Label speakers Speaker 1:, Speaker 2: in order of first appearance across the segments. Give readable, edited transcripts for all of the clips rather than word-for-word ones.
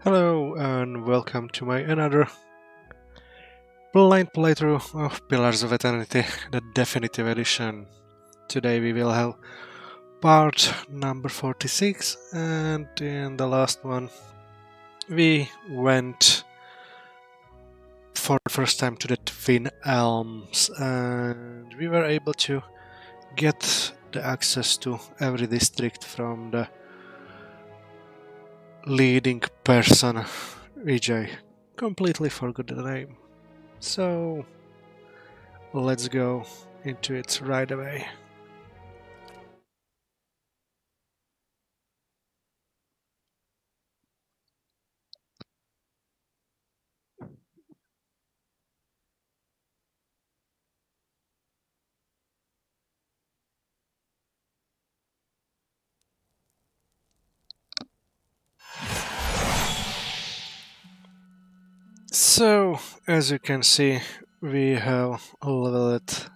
Speaker 1: Hello and welcome to my another blind playthrough of Pillars of Eternity, the definitive edition. Today we will have part number 46, and in the last one we went for the first time to the Twin Elms and we were able to get the access to every district from the leading person, which I completely forgot the name. So let's go into it right away. So, as you can see, we have leveled it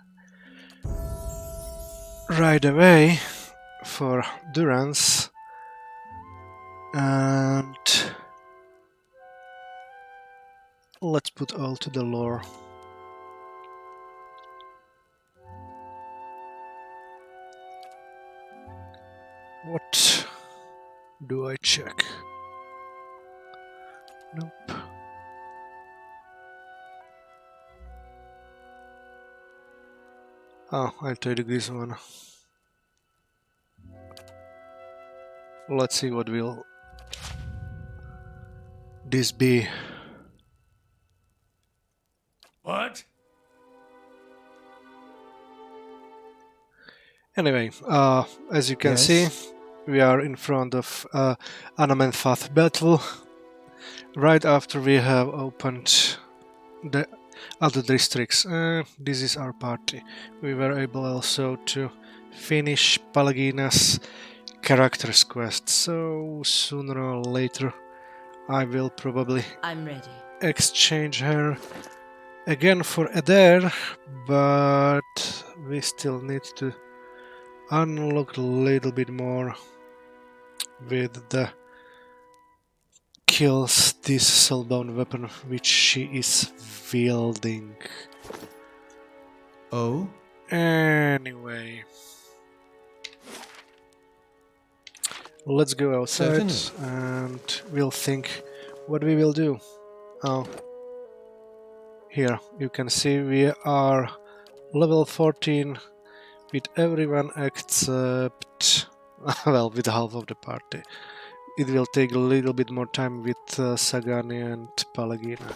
Speaker 1: right away for Durance, and let's put all to the lore. What do I check? Nope. Oh, I'll take this one. Let's see what will this be.
Speaker 2: What?
Speaker 1: Anyway, as you can
Speaker 2: Yes?
Speaker 1: see, we are in front of Anamenthath battle. Right after we have opened the other districts. This is our party. We were able also to finish Palagina's characters quest, so sooner or later I will probably
Speaker 3: I'm ready.
Speaker 1: exchange her again for Adair, but we still need to unlock a little bit more with the kills this soulbound weapon which she is wielding.
Speaker 2: Oh?
Speaker 1: Anyway, let's go outside and we'll think what we will do. Oh, here you can see we are level 14 with everyone except, well, with half of the party. It will take a little bit more time with Sagani and Palagina.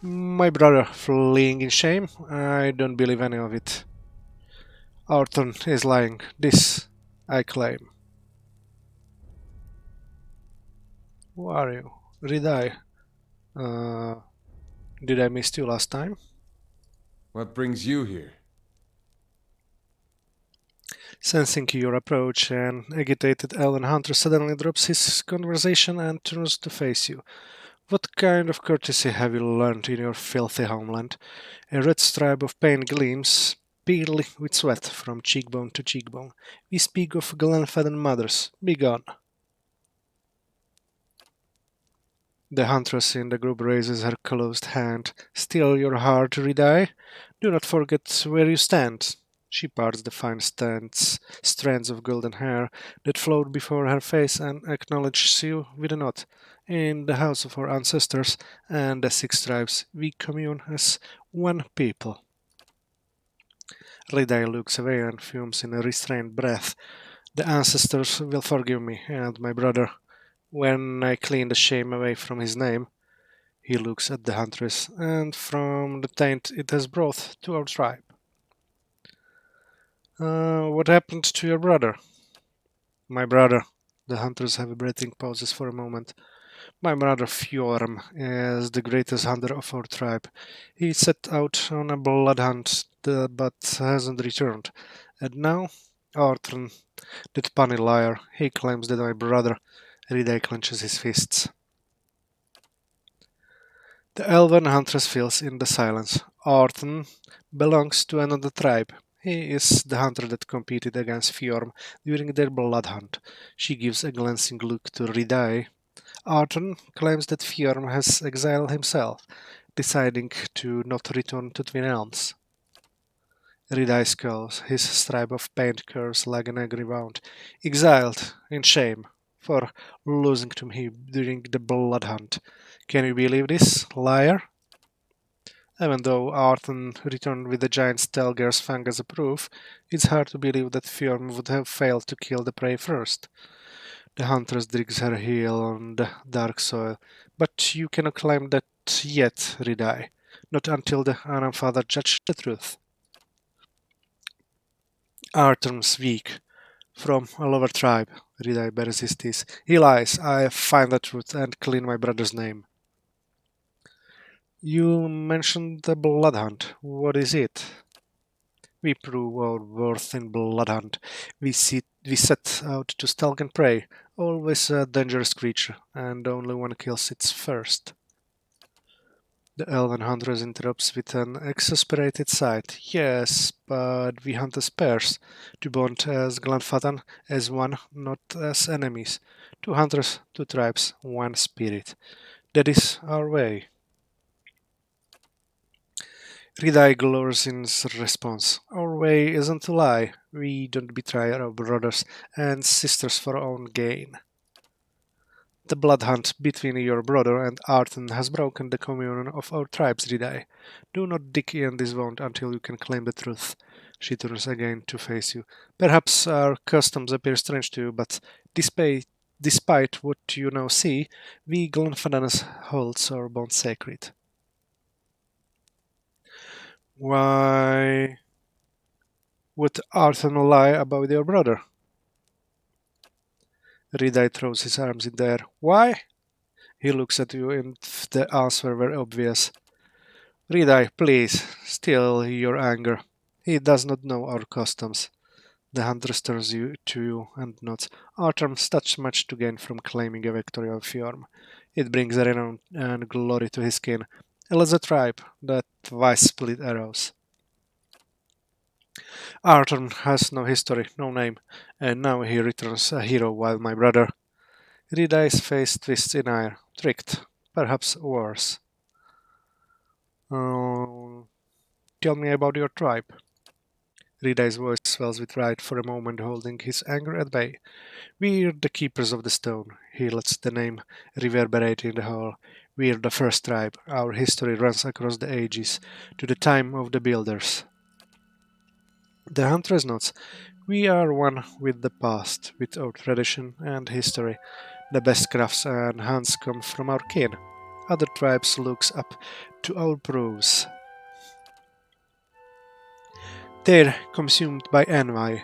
Speaker 1: My brother fleeing in shame? I don't believe any of it. Orton is lying. This I claim. Who are you? Did I? Did I miss you last time?
Speaker 2: What brings you here?
Speaker 1: Sensing your approach, an agitated elven hunter suddenly drops his conversation and turns to face you. What kind of courtesy have you learned in your filthy homeland? A red stripe of pain gleams, pearly with sweat from cheekbone to cheekbone. We speak of Glenfadden mothers. Begone! The huntress in the group raises her closed hand. Still your heart, Ridai? Do not forget where you stand. She parts the fine strands of golden hair that float before her face and acknowledges you with a nod. In the house of our ancestors and the six tribes, we commune as one people. Ridai looks away and fumes in a restrained breath. The ancestors will forgive me and my brother when I clean the shame away from his name. He looks at the huntress, and from the taint it has brought to our tribe. What happened to your brother? My brother. The hunters have breathing pauses for a moment. My brother Fjorm is the greatest hunter of our tribe. He set out on a blood hunt, but hasn't returned. And now, Arthur, that punny liar, he claims that my brother. Ridai clenches his fists. The elven huntress fills in the silence. Arthur belongs to another tribe. He is the hunter that competed against Fjorm during their blood hunt. She gives a glancing look to Ridai. Arton claims that Fjorm has exiled himself, deciding to not return to Twin Elms. Ridai scowls, his stripe of paint curves like an angry wound. Exiled, in shame, for losing to me during the blood hunt. Can you believe this, liar? Even though Arthur returned with the giant Stelger's fang as a proof, it's hard to believe that Fjorm would have failed to kill the prey first. The huntress digs her heel on the dark soil. But you cannot claim that yet, Ridai. Not until the Anamfather judged the truth. Arthur's weak. From a lower tribe, Ridai bears his teeth. He lies. I find the truth and clean my brother's name. You mentioned the blood hunt. What is it? We prove our worth in blood hunt. We set out to stalk and prey, always a dangerous creature, and only one kills it first. The elven hunter interrupts with an exasperated sigh. Yes, but we hunt as pairs, to bond as Glanfatan, as one, not as enemies. Two hunters, two tribes, one spirit. That is our way. Ridai glowers in response. Our way isn't to lie. We don't betray our brothers and sisters for our own gain. The blood hunt between your brother and Arton has broken the communion of our tribes, Ridai. Do not dig in this wound until you can claim the truth. She turns again to face you. Perhaps our customs appear strange to you, but despite what you now see, we Glenfaddanas holds our bond sacred. Why would Arthur lie about your brother? Ridai throws his arms in the air. Why? He looks at you and the answer very obvious. Ridai, please, still your anger. He does not know our customs. The hunter stirs you to you and nods. Artem's touch much to gain from claiming a victory of Fjorm. It brings renown and glory to his kin. As a tribe that twice split arrows. Arthur has no history, no name, and now he returns a hero while my brother. Ridai's face twists in ire, tricked, perhaps worse. Uh, Tell me about your tribe. Ridai's voice swells with pride for a moment, holding his anger at bay. We're the keepers of the stone. He lets the name reverberate in the hall. We're the first tribe. Our history runs across the ages, to the time of the builders. The huntress nods. We are one with the past, with our tradition and history. The best crafts and hunts come from our kin. Other tribes looks up to our proofs. They're consumed by envy.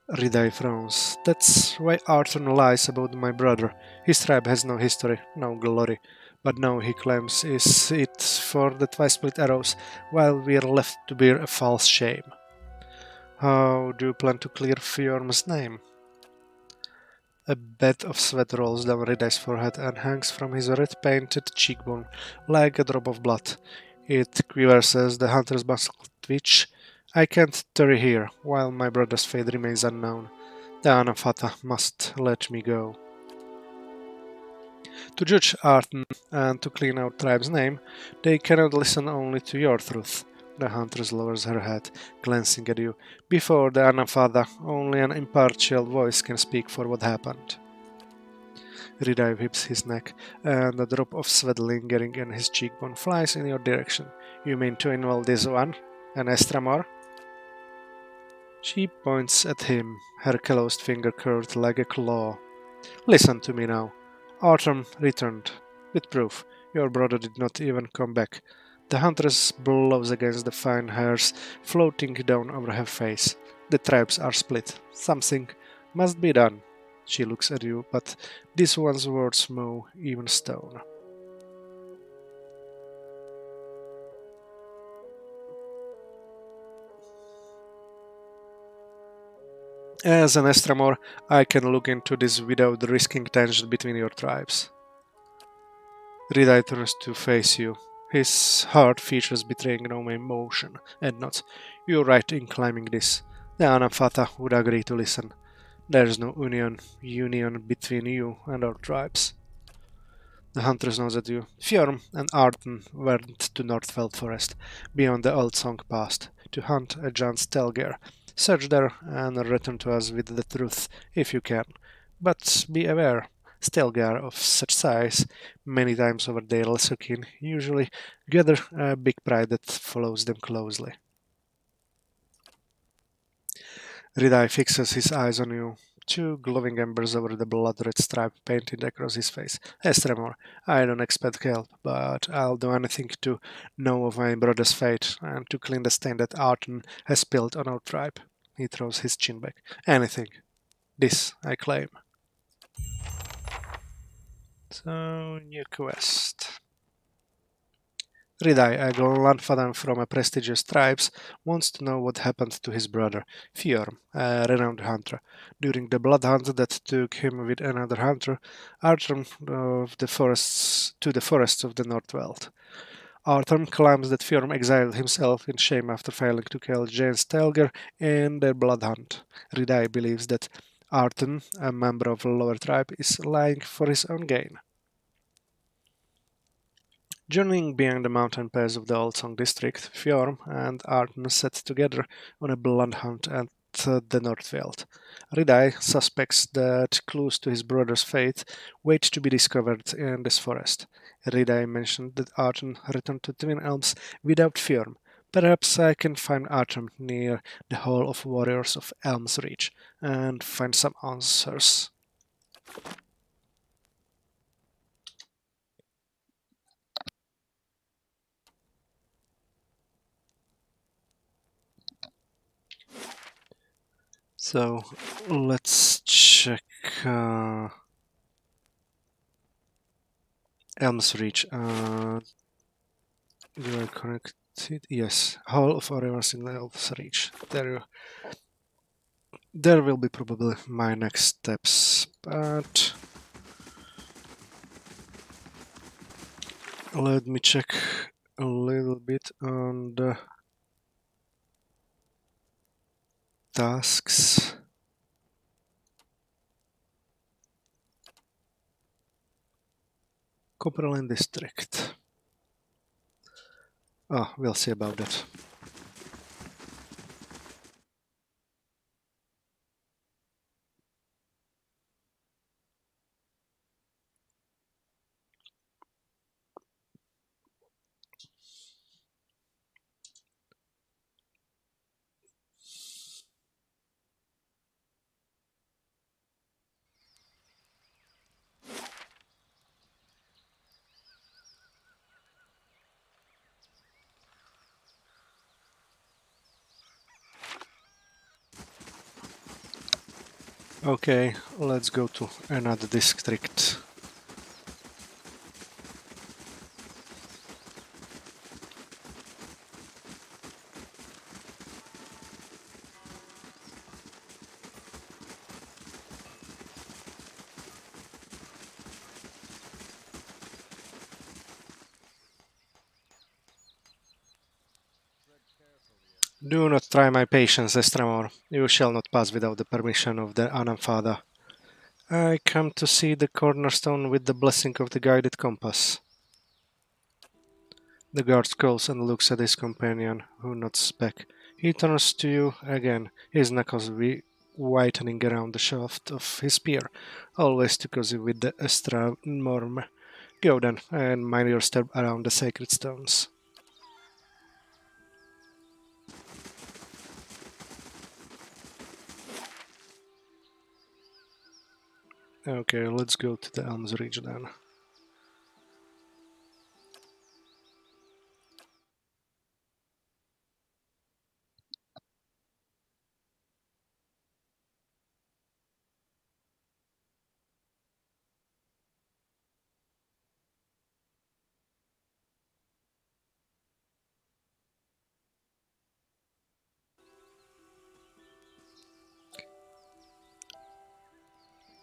Speaker 1: Ridai frowns. That's why Arthur lies about my brother. His tribe has no history, no glory. But now he claims is it for the twice split arrows, while we're left to bear a false shame. How do you plan to clear Fjorm's name? A bed of sweat rolls down Ridai's forehead and hangs from his red-painted cheekbone like a drop of blood. It quivers as the hunter's muscles twitch. I can't tarry here, while my brother's fate remains unknown. The Anafata must let me go. To judge Arton and to clean our tribe's name, they cannot listen only to your truth. The huntress lowers her head, glancing at you. Before the Anafada, only an impartial voice can speak for what happened. Ridai whips his neck, and a drop of sweat lingering in his cheekbone flies in your direction. You mean to involve this one? An Estramor? She points at him, her closed finger curved like a claw. Listen to me now. Autumn returned, with proof. Your brother did not even come back. The huntress blows against the fine hairs floating down over her face. The tribes are split. Something must be done. She looks at you, but this one's words move even stone. As an Estramor, I can look into this without risking tension between your tribes. Ridai turns to face you. his hard features betraying no emotion. And not, you're right in claiming this. The Anamfata would agree to listen. There's no union between you and our tribes. The hunters know that you, Fjorm and Arden, went to Northveld Forest, beyond the old song past, to hunt a giant stelgare. Search there and return to us with the truth, if you can. But be aware, stelgare of such size, many times over their lesser kin, usually gather a big pride that follows them closely. Ridai fixes his eyes on you, two glowing embers over the blood-red stripe painted across his face. Estremor, I don't expect help, but I'll do anything to know of my brother's fate and to clean the stain that Arton has spilled on our tribe. He throws his chin back. Anything. This I claim. So, new quest. Ridai, a grandfather from a prestigious tribes, wants to know what happened to his brother, Fjorm, a renowned hunter. During the blood hunt that took him with another hunter, Arthur of the forests to the forests of the Northweld. Arthur claims that Fjorm exiled himself in shame after failing to kill Jane Stelger in their blood hunt. Ridai believes that Arthur, a member of a lower tribe, is lying for his own gain. Journeying beyond the mountain pass of the Old Song district, Fjorm and Arden set together on a blood hunt at the Northveld. Ridai suspects that clues to his brother's fate wait to be discovered in this forest. Ridai mentioned that Arden returned to Twin Elms without Fjorm. Perhaps I can find Arden near the Hall of Warriors of Elms Reach and find some answers. So let's check Elms Reach. Do I connect it? Yes. Hall of Warriors in Elms Reach. There will be probably my next steps, but let me check a little bit on the tasks. Copperline District. Oh, we'll see about that. Okay, let's go to another district. Do not try my patience, Estramor. You shall not pass without the permission of the Anamfada. I come to see the cornerstone with the blessing of the guided compass. The guard scowls and looks at his companion, who nods back. He turns to you again, his knuckles whitening around the shaft of his spear, always too cozy with the Estra Norm. Go then, and mind your step around the sacred stones. Okay, let's go to the Elms Ridge then.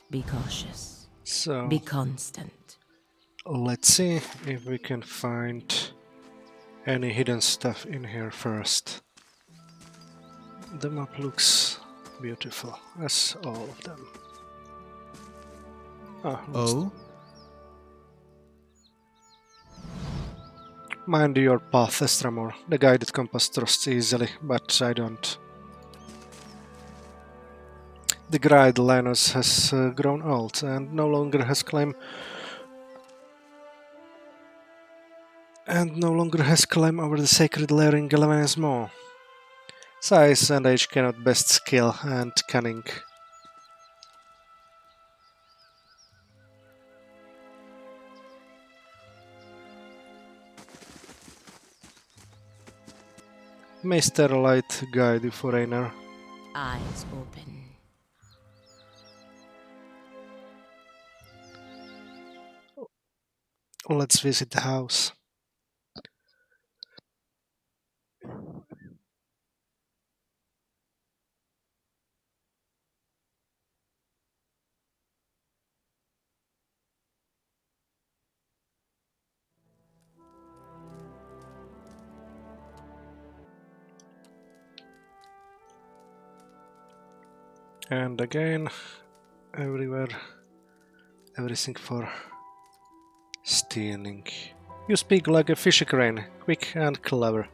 Speaker 3: Be cautious.
Speaker 1: So,
Speaker 3: Be constant.
Speaker 1: let's see if we can find any hidden stuff in here first. The map looks beautiful, as all of them.
Speaker 2: Oh?
Speaker 1: Mind your path, Estramor. The guided compass trusts easily, but I don't. The guide Linus has grown old and no longer has claim over the sacred lair in Galvan's Maw. Size and age cannot best skill and cunning. May Starlight guide you, foreigner.
Speaker 3: Eyes open.
Speaker 1: Let's visit the house. And again, everywhere, everything for stealing. You speak like a fishy crane, quick and clever.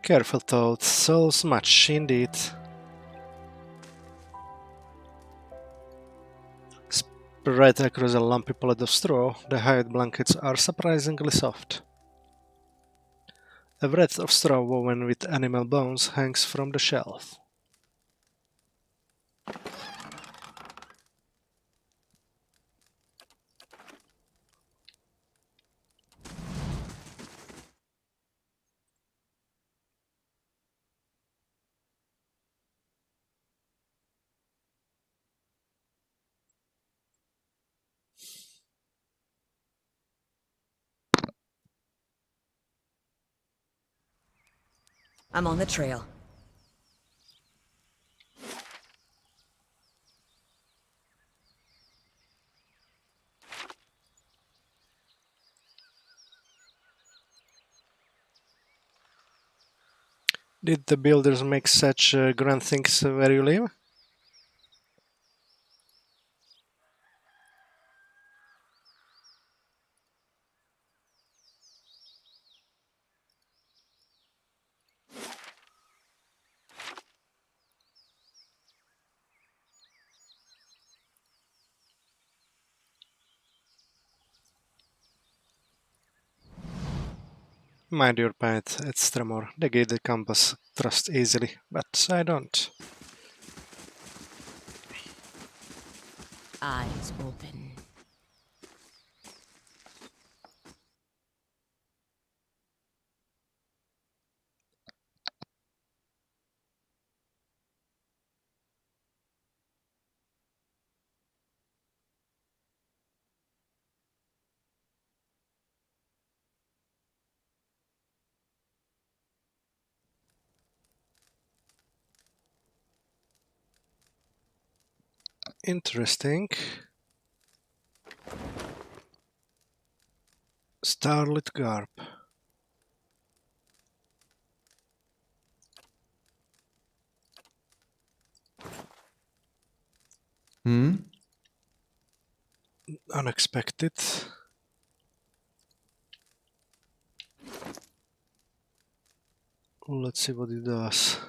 Speaker 1: Careful thought, souls much indeed. Spread across a lumpy pallet of straw, the hide blankets are surprisingly soft. A wreath of straw woven with animal bones hangs from the shelf.
Speaker 3: I'm on the trail.
Speaker 1: Did the builders make such grand things where you live? Mind your path, it's Tremor. The gated compass trust easily, but I don't.
Speaker 3: Eyes open.
Speaker 1: Interesting. Starlit garb.
Speaker 2: Hmm?
Speaker 1: Unexpected. Let's see what it does.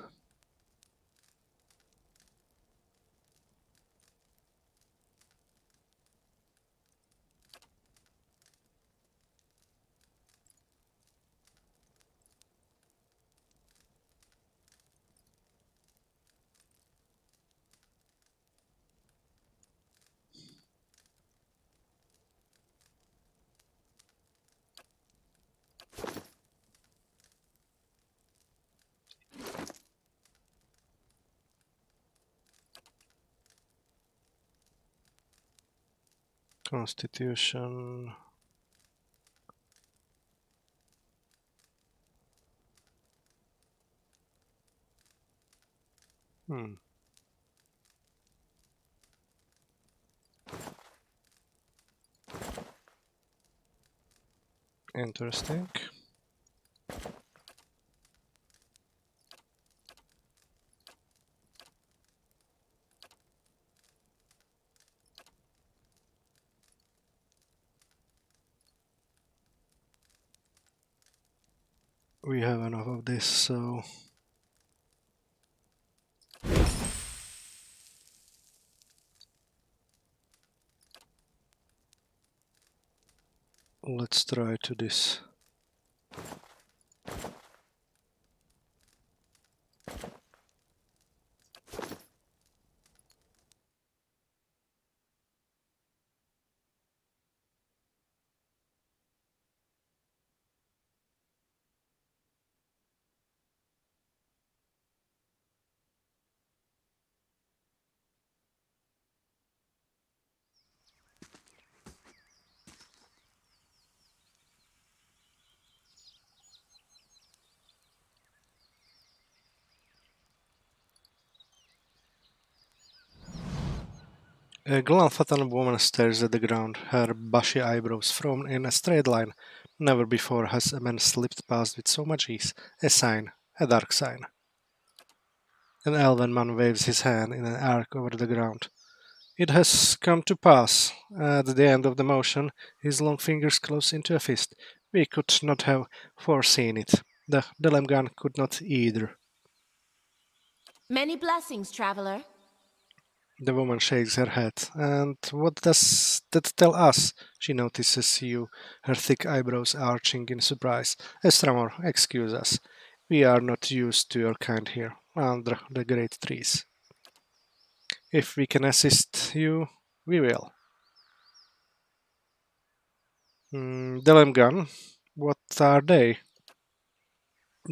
Speaker 1: Constitution. Hmm. Interesting. We have enough of this, so let's try to this. A Glenfathan woman stares at the ground, her bushy eyebrows frown in a straight line. Never before has a man slipped past with so much ease. A sign, a dark sign. An elven man waves his hand in an arc over the ground. It has come to pass. At the end of the motion, his long fingers close into a fist. We could not have foreseen it. The Delemgan could not either.
Speaker 3: Many blessings, traveler.
Speaker 1: The woman shakes her head. And what does that tell us? She notices you, her thick eyebrows arching in surprise. Estramor, excuse us. We are not used to your kind here, under the great trees. If we can assist you, we will. Delemgan, what are they?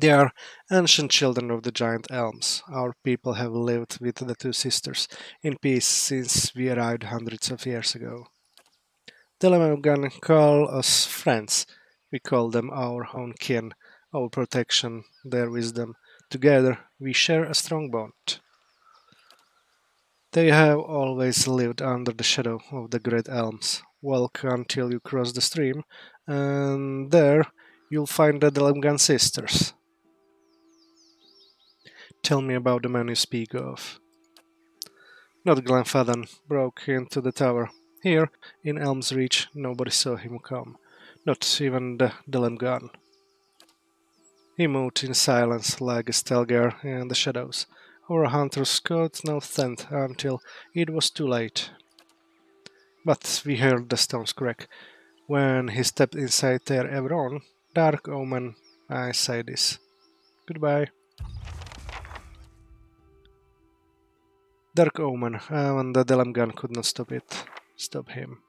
Speaker 1: They are ancient children of the giant Elms. Our people have lived with the two sisters in peace since we arrived hundreds of years ago. The Lemoggan call us friends. We call them our own kin, our protection, their wisdom. Together we share a strong bond. They have always lived under the shadow of the great elms. Walk until you cross the stream, and there you'll find the Delemgan sisters. Tell me about the man you speak of. Not Glenfadden broke into the tower. Here, in Elm's Reach, nobody saw him come. Not even the Delemgan. He moved in silence like a Stelgar in the shadows. Our hunters caught no scent until it was too late. But we heard the stones crack. When he stepped inside their Evron, dark omen, I say this. Goodbye. Dark omen, and the Delamgan could not stop it. Stop him.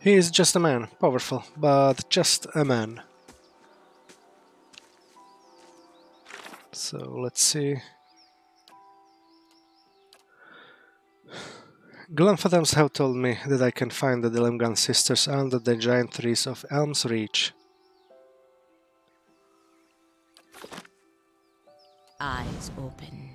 Speaker 1: He is just a man, powerful, but just a man. So let's see. Glenfatams have told me that I can find the Delamgan sisters under the giant trees of Elm's Reach.
Speaker 3: Eyes open.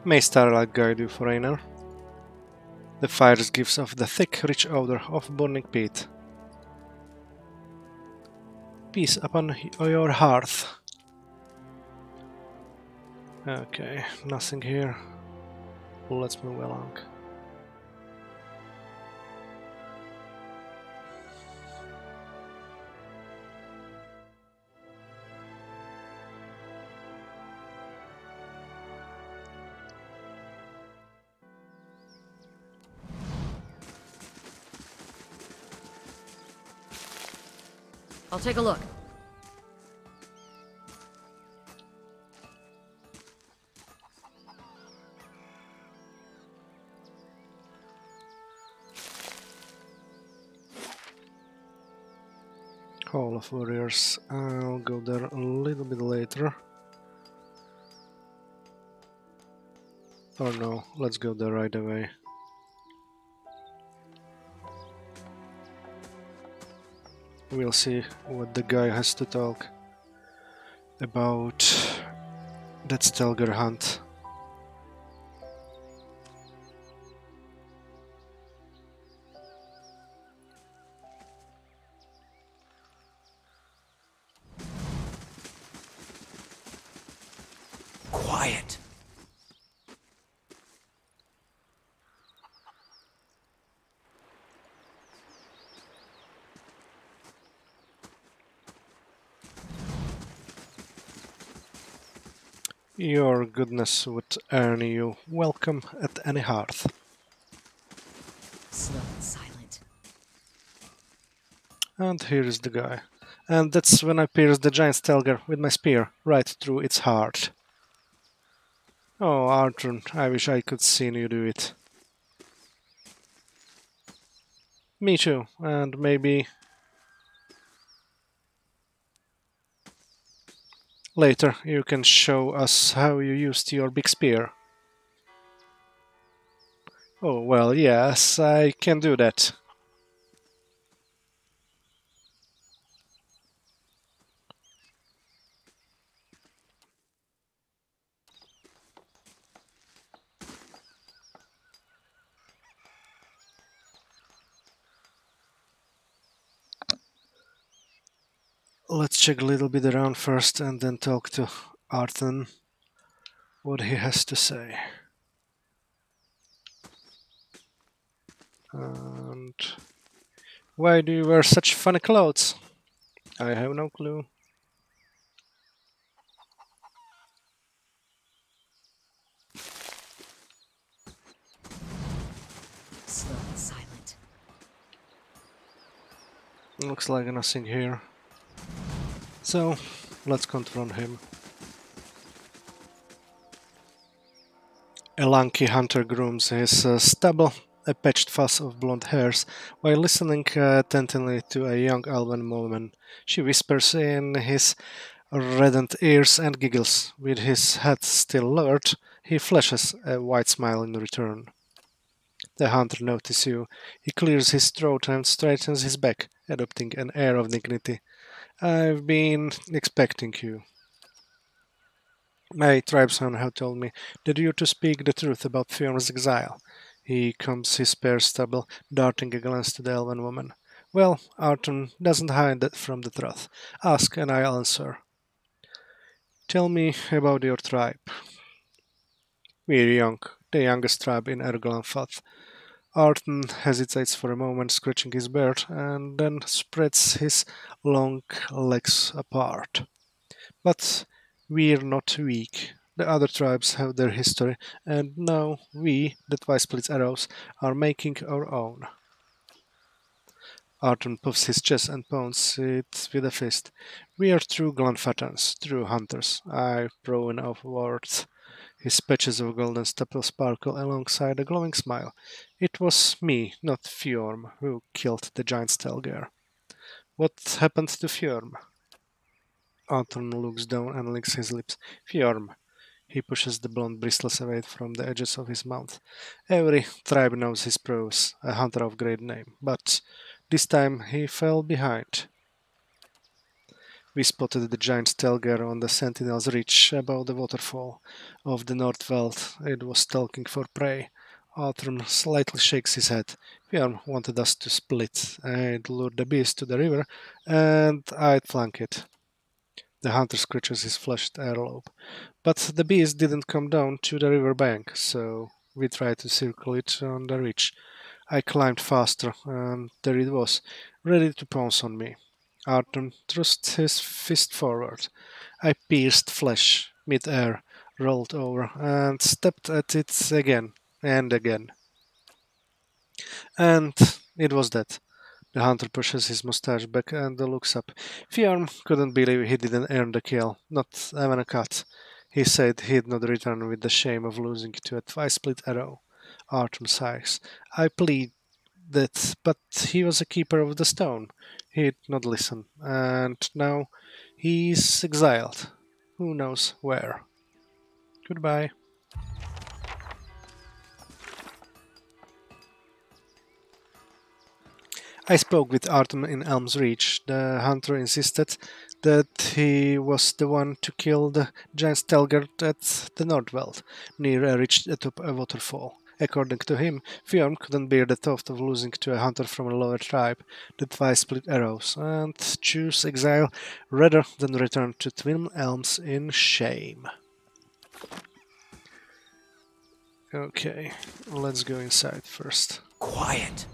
Speaker 1: May starlight guide you, foreigner. The fires gives off the thick, rich odor of burning peat. Peace upon your hearth. Okay, nothing here. Let's move along.
Speaker 4: I'll take a look.
Speaker 1: Hall of Warriors. I'll go there a little bit later. Or no, let's go there right away. We'll see what the guy has to talk about that Stelgar hunt.
Speaker 2: Quiet.
Speaker 1: Your goodness would earn you welcome at any hearth.
Speaker 4: Slow and silent.
Speaker 1: And here is the guy. And that's when I pierced the giant Stelgar with my spear, right through its heart. Oh, Arthur, I wish I could seen you do it. Me too, and maybe later you can show us how you used your big spear. Oh, well, yes, I can do that. Let's check a little bit around first and then talk to Arthur, what he has to say. And why do you wear such funny clothes? I have no clue.
Speaker 4: Slow and silent.
Speaker 1: Looks like nothing here. So, let's confront him. A lanky hunter grooms his stubble, a patched fuss of blonde hairs, while listening attentively to a young elven woman. She whispers in his reddened ears and giggles. With his head still lowered, he flashes a wide smile in return. The hunter notices you. He clears his throat and straightens his back, adopting an air of dignity. I've been expecting you. My tribesman had told me that you're to speak the truth about Fion's exile. He combs his spare stubble, darting a glance to the elven woman. Well, Arton doesn't hide that from the truth. Ask and I'll answer. Tell me about your tribe. We're young, the youngest tribe in Erglanfath. Arton hesitates for a moment, scratching his beard, and then spreads his long legs apart. But we're not weak. The other tribes have their history, and now we, the Twice-Split Arrows, are making our own. Arton puffs his chest and pounds it with a fist. We are true Glenfattans, true hunters. I thrown outwards. His patches of golden stubble sparkle alongside a glowing smile. It was me, not Fjorm, who killed the giant Stelgar. What happened to Fjorm? Arton looks down and licks his lips. Fjorm. He pushes the blonde bristles away from the edges of his mouth. Every tribe knows his prowess, a hunter of great name, but this time he fell behind. We spotted the giant stelgar on the Sentinel's Ridge above the waterfall of the North Veld. It was stalking for prey. Arthur slightly shakes his head. Bjorn wanted us to split. I'd lure the beast to the river, and I'd flank it. The hunter scratches his flushed earlobe. But the beast didn't come down to the river bank, so we tried to circle it on the ridge. I climbed faster, and there it was, ready to pounce on me. Arthur thrust his fist forward. I pierced flesh mid-air, rolled over, and stepped at it again and again. And it was that. The hunter pushes his mustache back and looks up. Fjorm couldn't believe he didn't earn the kill, not even a cut. He said he'd not return with the shame of losing to a twice-split arrow. Artem sighs. I plead that, but he was a keeper of the stone. He'd not listen, and now he's exiled. Who knows where? Goodbye. I spoke with Artem in Elms Reach. The hunter insisted that he was the one to kill the giant stelgard at the Nordveld, near a ridge atop a waterfall. According to him, Fjorm couldn't bear the thought of losing to a hunter from a lower tribe that twice split arrows, and chose exile rather than return to Twin Elms in shame. Okay, let's go inside first.
Speaker 2: Quiet.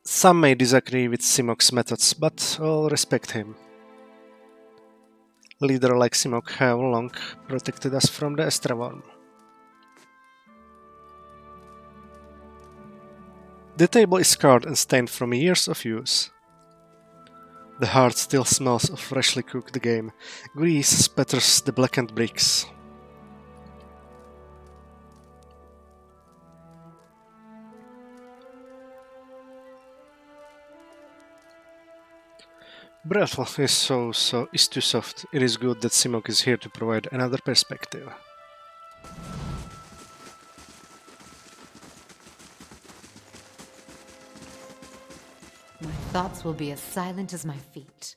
Speaker 1: Some may disagree with Simok's methods, but all respect him. Leader like Simok have long protected us from the Estraworm. The table is scarred and stained from years of use. The heart still smells of freshly cooked game. Grease spatters the blackened bricks. Breath is too soft. It is good that Simok is here to provide another perspective.
Speaker 4: My thoughts will be as silent as my feet.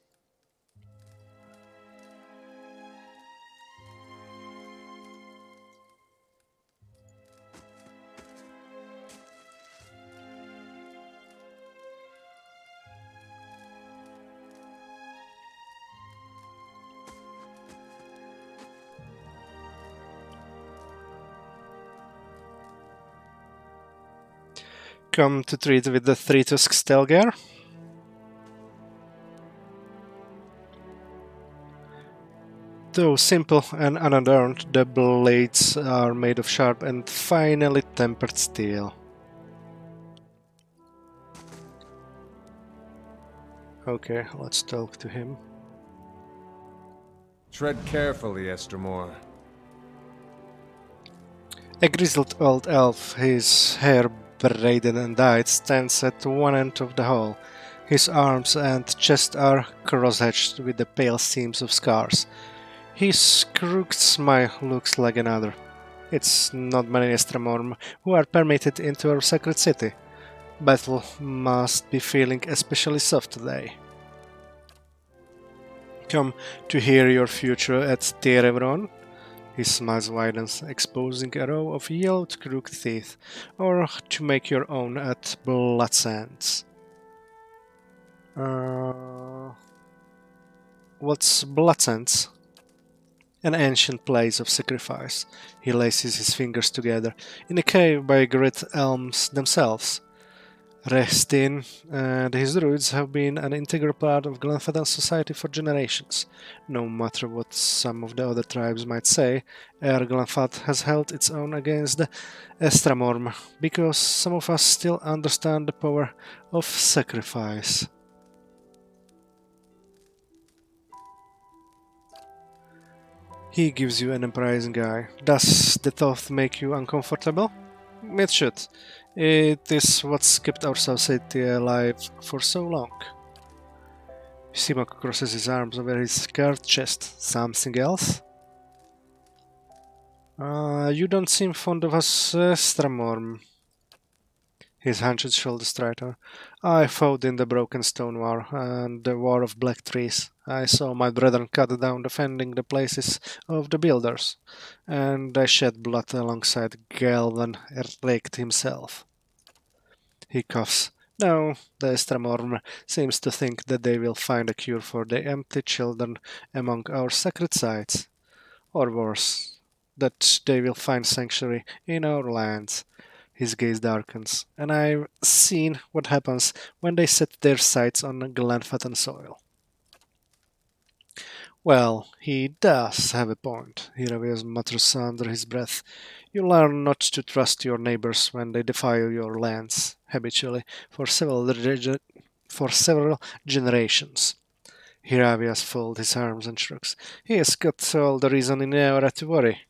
Speaker 1: Come to treat with the three-tusked Stelgar? Though simple and unadorned, the blades are made of sharp and finely tempered steel. Okay, let's talk to him.
Speaker 2: Tread carefully, Estermore.
Speaker 1: A grizzled old elf, his hair braided and dyed, stands at one end of the hall. His arms and chest are cross-hatched with the pale seams of scars. His crooked smile looks like another. It's not many Estramorm who are permitted into our sacred city. Battle must be feeling especially soft today. Come to hear your future at Terevron? His smile widens, exposing a row of yellowed crooked teeth, or to make your own at Bloodsands. What's Bloodsands? An ancient place of sacrifice. He laces his fingers together. In a cave by great elms themselves. Restin and his druids have been an integral part of Glenfathan society for generations. No matter what some of the other tribes might say, Air Glenfat has held its own against the Estramorm, because some of us still understand the power of sacrifice. He gives you an enterprising eye. Does the thought make you uncomfortable? It should. It is what's kept our society alive for so long. Simok crosses his arms over his scarred chest. Something else? You don't seem fond of us, Stramorm. His hunched shoulders straighten. I fought in the Broken Stone War and the War of Black Trees. I saw my brethren cut down defending the places of the builders, and I shed blood alongside Galvan Erlect himself. He coughs. No, the Stramorm seems to think that they will find a cure for the empty children among our sacred sites. Or worse, that they will find sanctuary in our lands. His gaze darkens, and I've seen what happens when they set their sights on Glenfatten soil. Well, he does have a point, Hiravius mutters under his breath. You learn not to trust your neighbors when they defile your lands, habitually, for several generations. Hiravius folds his arms and shrugs. He has got all the reason in Eora to worry.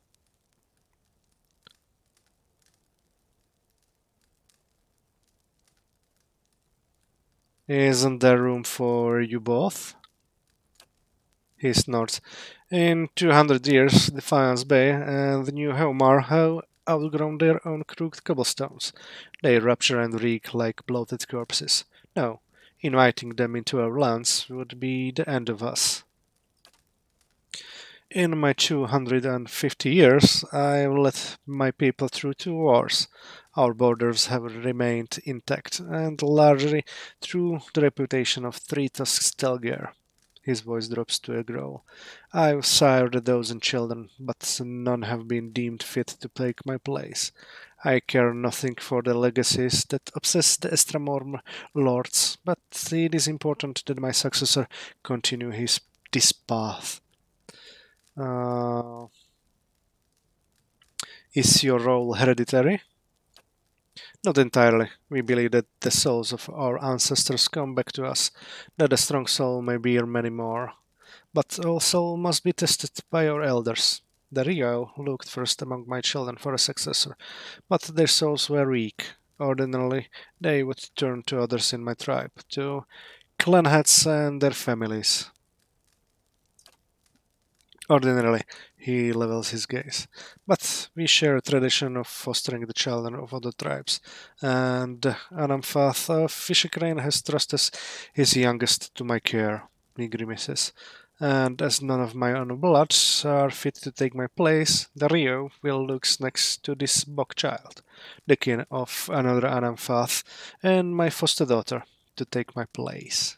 Speaker 1: Isn't there room for you both? He snorts. In 200 years, Defiance Bay and the New Homar have outgrown their own crooked cobblestones. They rupture and reek like bloated corpses. No, inviting them into our lands would be the end of us. In my 250 years, I've led my people through 2 wars. Our borders have remained intact, and largely through the reputation of Three Tusks Stelgir. His voice drops to a growl. I've sired a dozen children, but none have been deemed fit to take my place. I care nothing for the legacies that obsess the Estramorm lords, but it is important that my successor continue this path. Uh, is your role hereditary? Not entirely. We believe that the souls of our ancestors come back to us, that a strong soul may bear many more. But all soul must be tested by our elders. The Rio looked first among my children for a successor, but their souls were weak. Ordinarily, they would turn to others in my tribe, to clan heads and their families. Ordinarily, he levels his gaze. But we share a tradition of fostering the children of other tribes, and Anamfath of Fisher has trusted his youngest to my care, he grimaces. And as none of my own bloods are fit to take my place, the Rio will look next to this bog child, the kin of another Anamfath, and my foster daughter, to take my place.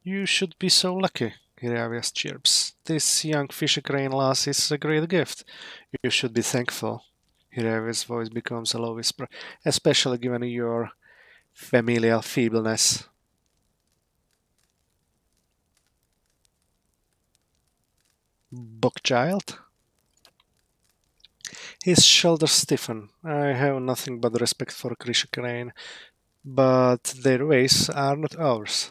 Speaker 1: You should be so lucky, Hiravias chirps. This young fisher crane lass is a great gift. You should be thankful. Hiravias' voice becomes a low whisper, especially given your familial feebleness. Buckchild? His shoulders stiffen. I have nothing but respect for Krisha Crane, but their ways are not ours.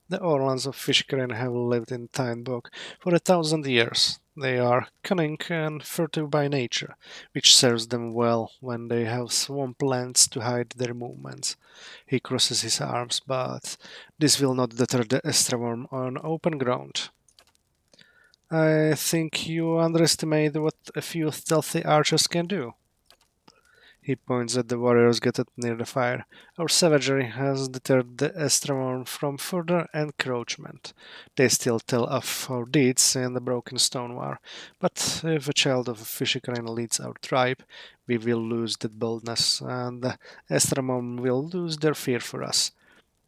Speaker 1: The Orlans of Fishgren have lived in Tyndbog for 1,000 years. They are cunning and furtive by nature, which serves them well when they have swamplands to hide their movements. He crosses his arms, but this will not deter the Estraworm on open ground. I think you underestimate what a few stealthy archers can do. He points at the warriors gathered near the fire. Our savagery has deterred the Estramon from further encroachment. They still tell of our deeds in the Broken Stone War, but if a child of a Fishikarine leads our tribe, we will lose that boldness, and the Estramon will lose their fear for us.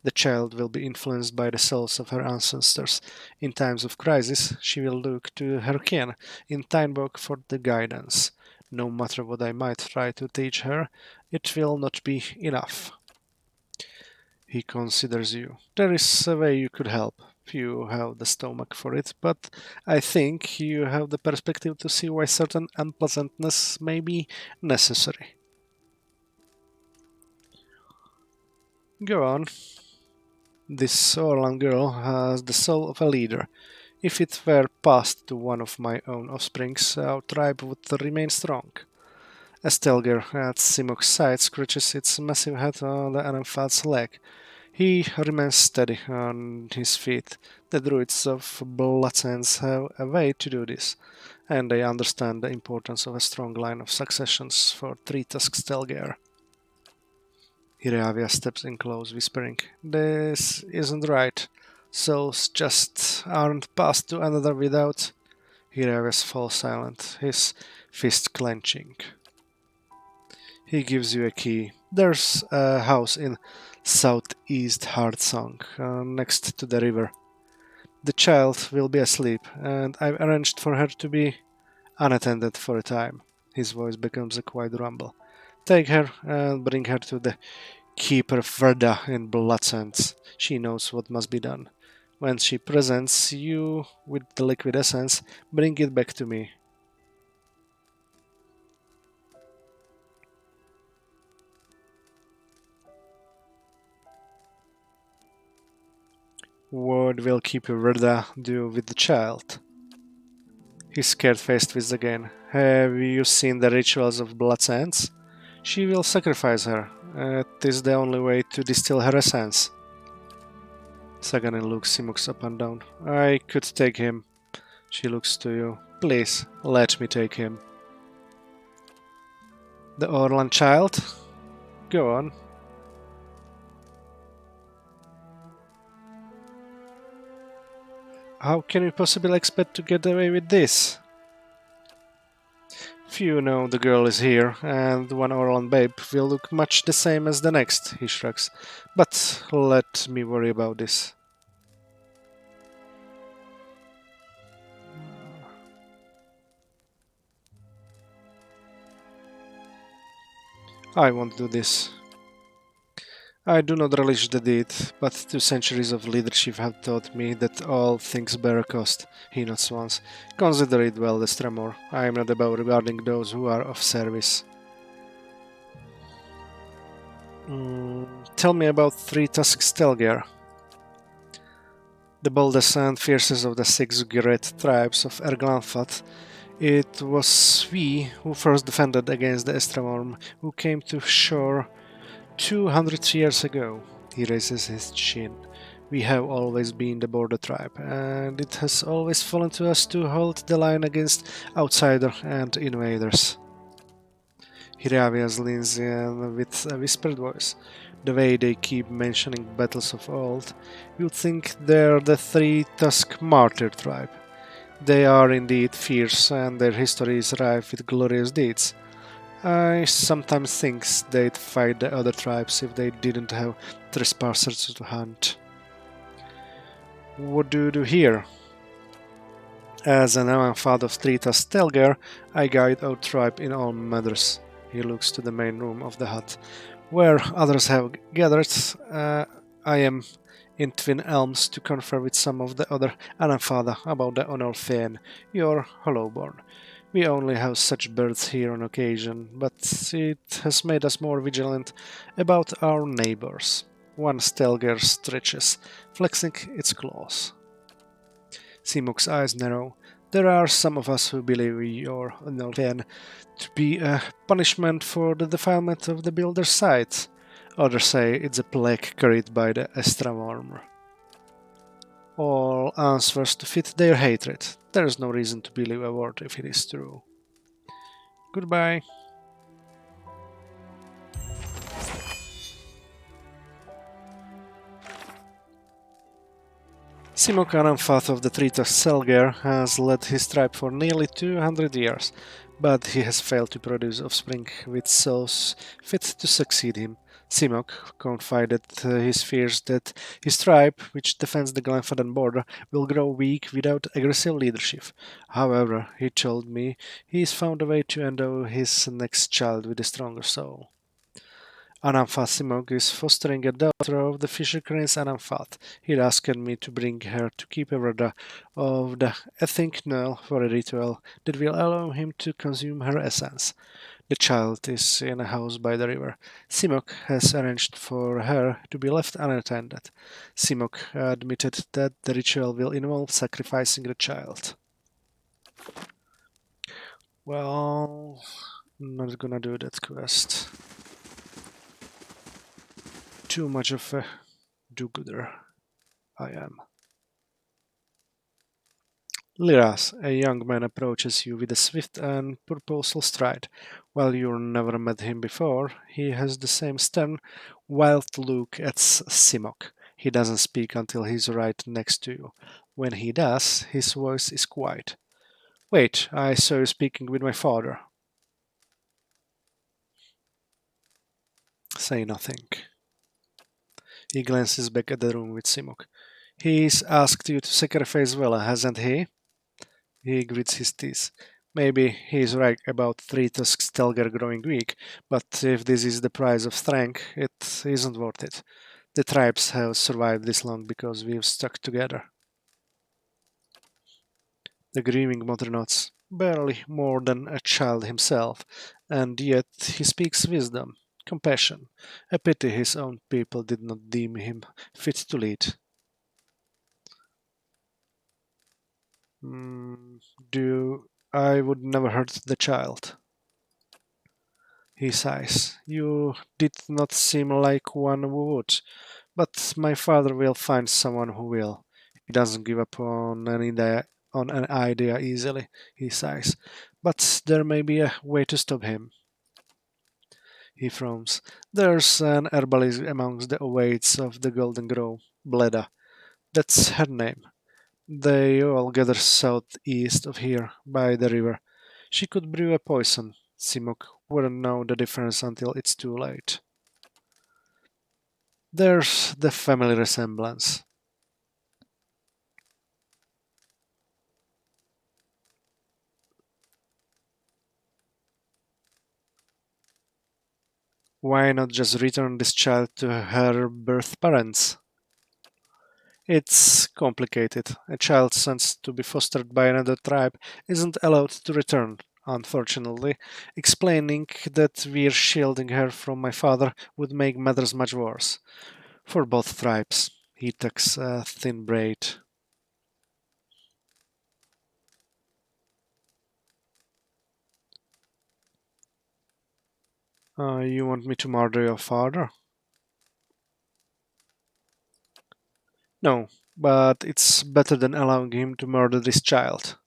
Speaker 1: The child will be influenced by the souls of her ancestors. In times of crisis, she will look to her kin in Tyneborg for the guidance. No matter what I might try to teach her, it will not be enough. He considers you. There is a way you could help. You have the stomach for it, but I think you have the perspective to see why certain unpleasantness may be necessary. Go on. This Orlan girl has the soul of a leader. If it were passed to one of my own offsprings, our tribe would remain strong. A Stelger at Simok's side scratches its massive head on the Anamphad's leg. He remains steady on his feet. The druids of Bloodsands have a way to do this, and they understand the importance of a strong line of successions for three-tusked Stelgar. Ireavia steps in close, whispering, "This isn't right. Souls just aren't passed to another without." Ireavia falls silent, his fist clenching. He gives you a key. There's a house in southeast Hardsong, next to the river. The child will be asleep, and I've arranged for her to be unattended for a time. His voice becomes a quiet rumble. Take her and bring her to the Keeper Verda in Bloodsands. She knows what must be done. When she presents you with the liquid essence, bring it back to me. What will Keeper Verda do with the child? His scared face twists again. Have you seen the rituals of Bloodsands? She will sacrifice her. It is the only way to distill her essence. Saganin looks Simux up and down. I could take him. She looks to you. Please, let me take him. The Orlan child? Go on. How can we possibly expect to get away with this? Few know the girl is here, and one Orlan babe will look much the same as the next, he shrugs. But let me worry about this. I won't do this. I do not relish the deed, but 2 centuries of leadership have taught me that all things bear a cost. He nods once. Consider it well, Destremor. I am not about regarding those who are of service. Tell me about three-tusked Stelgar. The boldest and fiercest of the 6 great tribes of Erglanfat. It was we who first defended against the Estremorm, who came to shore 200 years ago. He raises his chin. We have always been the border tribe, and it has always fallen to us to hold the line against outsiders and invaders. Hiravias leans in with a whispered voice. The way they keep mentioning battles of old, you'd think they're the three-tusk martyr tribe. They are indeed fierce, and their history is rife with glorious deeds. I sometimes think they'd fight the other tribes if they didn't have trespassers to hunt. What do you do here? As an Amanfad of Trita Stelgar, I guide our tribe in all matters. He looks to the main room of the hut. Where others have gathered, I am in Twin Elms to confer with some of the other Anamfada about the honor Fen, your Hollowborn. We only have such birds here on occasion, but it has made us more vigilant about our neighbors. One Stelgar stretches, flexing its claws. Simuk's eyes narrow. There are some of us who believe your Nolten to be a punishment for the defilement of the builder's site. Others say it's a plague carried by the Estravorm. All answers to fit their hatred. There is no reason to believe a word if it is true. Goodbye. Simok Aramfath of the Trita Selger has led his tribe for nearly 200 years, but he has failed to produce offspring with souls fit to succeed him. Simok confided his fears that his tribe, which defends the Glenfaden border, will grow weak without aggressive leadership. However, he told me he has found a way to endow his next child with a stronger soul. Anamfat Simok is fostering a daughter of the fisher prince Anamfat. He asked me to bring her to keep a record of the Ethink Null for a ritual that will allow him to consume her essence. The child is in a house by the river. Simok has arranged for her to be left unattended. Simok admitted that the ritual will involve sacrificing the child. Well, not gonna do that quest. Too much of a do-gooder I am. Liras, a young man approaches you with a swift and purposeful stride. While you've never met him before, he has the same stern, wild look as Simok. He doesn't speak until he's right next to you. When he does, his voice is quiet. Wait, I saw you speaking with my father. Say nothing. He glances back at the room with Simok. He's asked you to sacrifice Vela, hasn't he? He grits his teeth. Maybe he's right about three tusks Stelgar growing weak, but if this is the price of strength, it isn't worth it. The tribes have survived this long because we've stuck together. The grieving mother nods, barely more than a child himself, and yet he speaks wisdom, compassion. A pity his own people did not deem him fit to lead. Mm, do I would never hurt the child. He sighs. You did not seem like one who would, but my father will find someone who will. He doesn't give up on an idea easily, he sighs. But there may be a way to stop him. He frowns. There's an herbalist amongst the owates of the Golden Grove, Bleda. That's her name. They all gather southeast of here, by the river. She could brew a poison. Simok wouldn't know the difference until it's too late. There's the family resemblance. Why not just return this child to her birth parents? It's complicated. A child sent to be fostered by another tribe isn't allowed to return, unfortunately. Explaining that we're shielding her from my father would make matters much worse. For both tribes. He tucks a thin braid. You want me to murder your father? No, but it's better than allowing him to murder this child.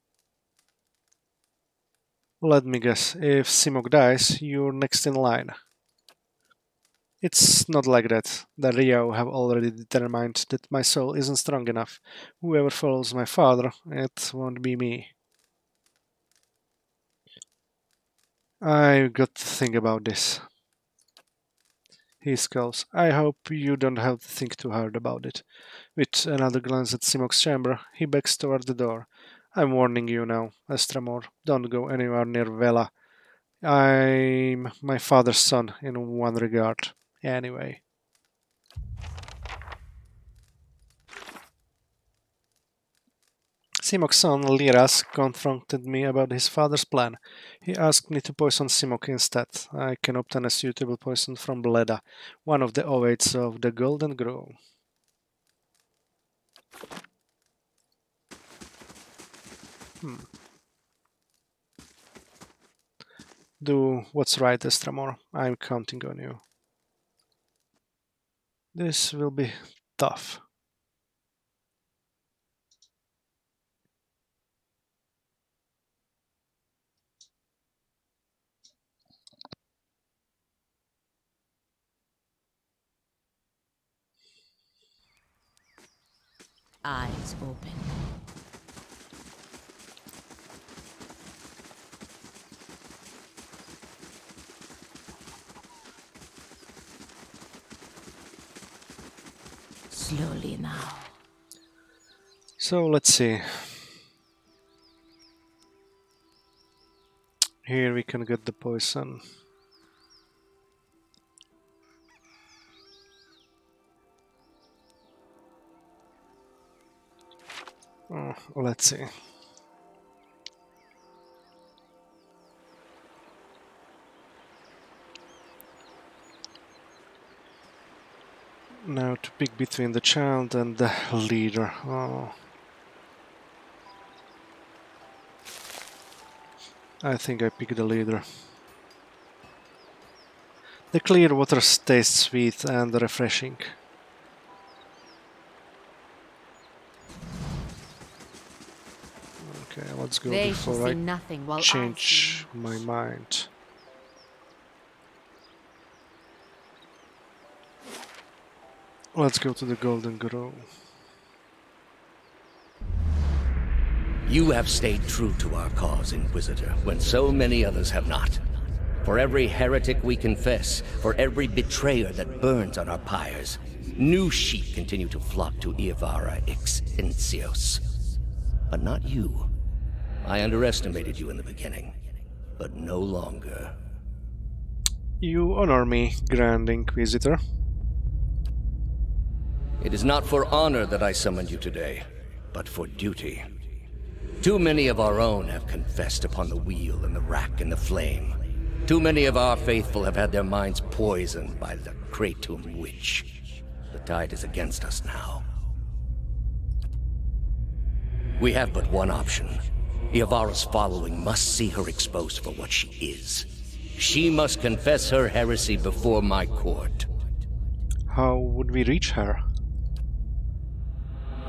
Speaker 1: Let me guess, if Simok dies, you're next in line. It's not like that. The Rio have already determined that my soul isn't strong enough. Whoever follows my father, it won't be me. I've got to think about this. He scowls. I hope you don't have to think too hard about it. With another glance at Simok's chamber, he backs toward the door. I'm warning you now, Estramor. Don't go anywhere near Vela. I'm my father's son in one regard. Anyway. Simok's son Liras confronted me about his father's plan. He asked me to poison Simok instead. I can obtain a suitable poison from Bleda, one of the owates of the Golden Grove. Hmm. Do what's right, Estramor. I'm counting on you. This will be tough.
Speaker 3: Eyes open. Slowly now.
Speaker 1: So let's see. Here we can get the poison. Let's see. Now to pick between the child and the leader. Oh. I think I pick the leader. The clear water tastes sweet and refreshing. Okay, let's go
Speaker 4: They shall
Speaker 1: before
Speaker 4: see
Speaker 1: I
Speaker 4: nothing while I see
Speaker 1: change
Speaker 4: much.
Speaker 1: my mind. Let's go to the Golden Grove.
Speaker 5: You have stayed true to our cause, Inquisitor, when so many others have not. For every heretic we confess, for every betrayer that burns on our pyres, new sheep continue to flock to Iavara Exencios. But not you. I underestimated you in the beginning, but no longer.
Speaker 1: You honor me, Grand Inquisitor.
Speaker 5: It is not for honor that I summoned you today, but for duty. Too many of our own have confessed upon the wheel and the rack and the flame. Too many of our faithful have had their minds poisoned by the Kratom witch. The tide is against us now. We have but one option. Iavara's following must see her exposed for what she is. She must confess her heresy before my court.
Speaker 1: How would we reach her?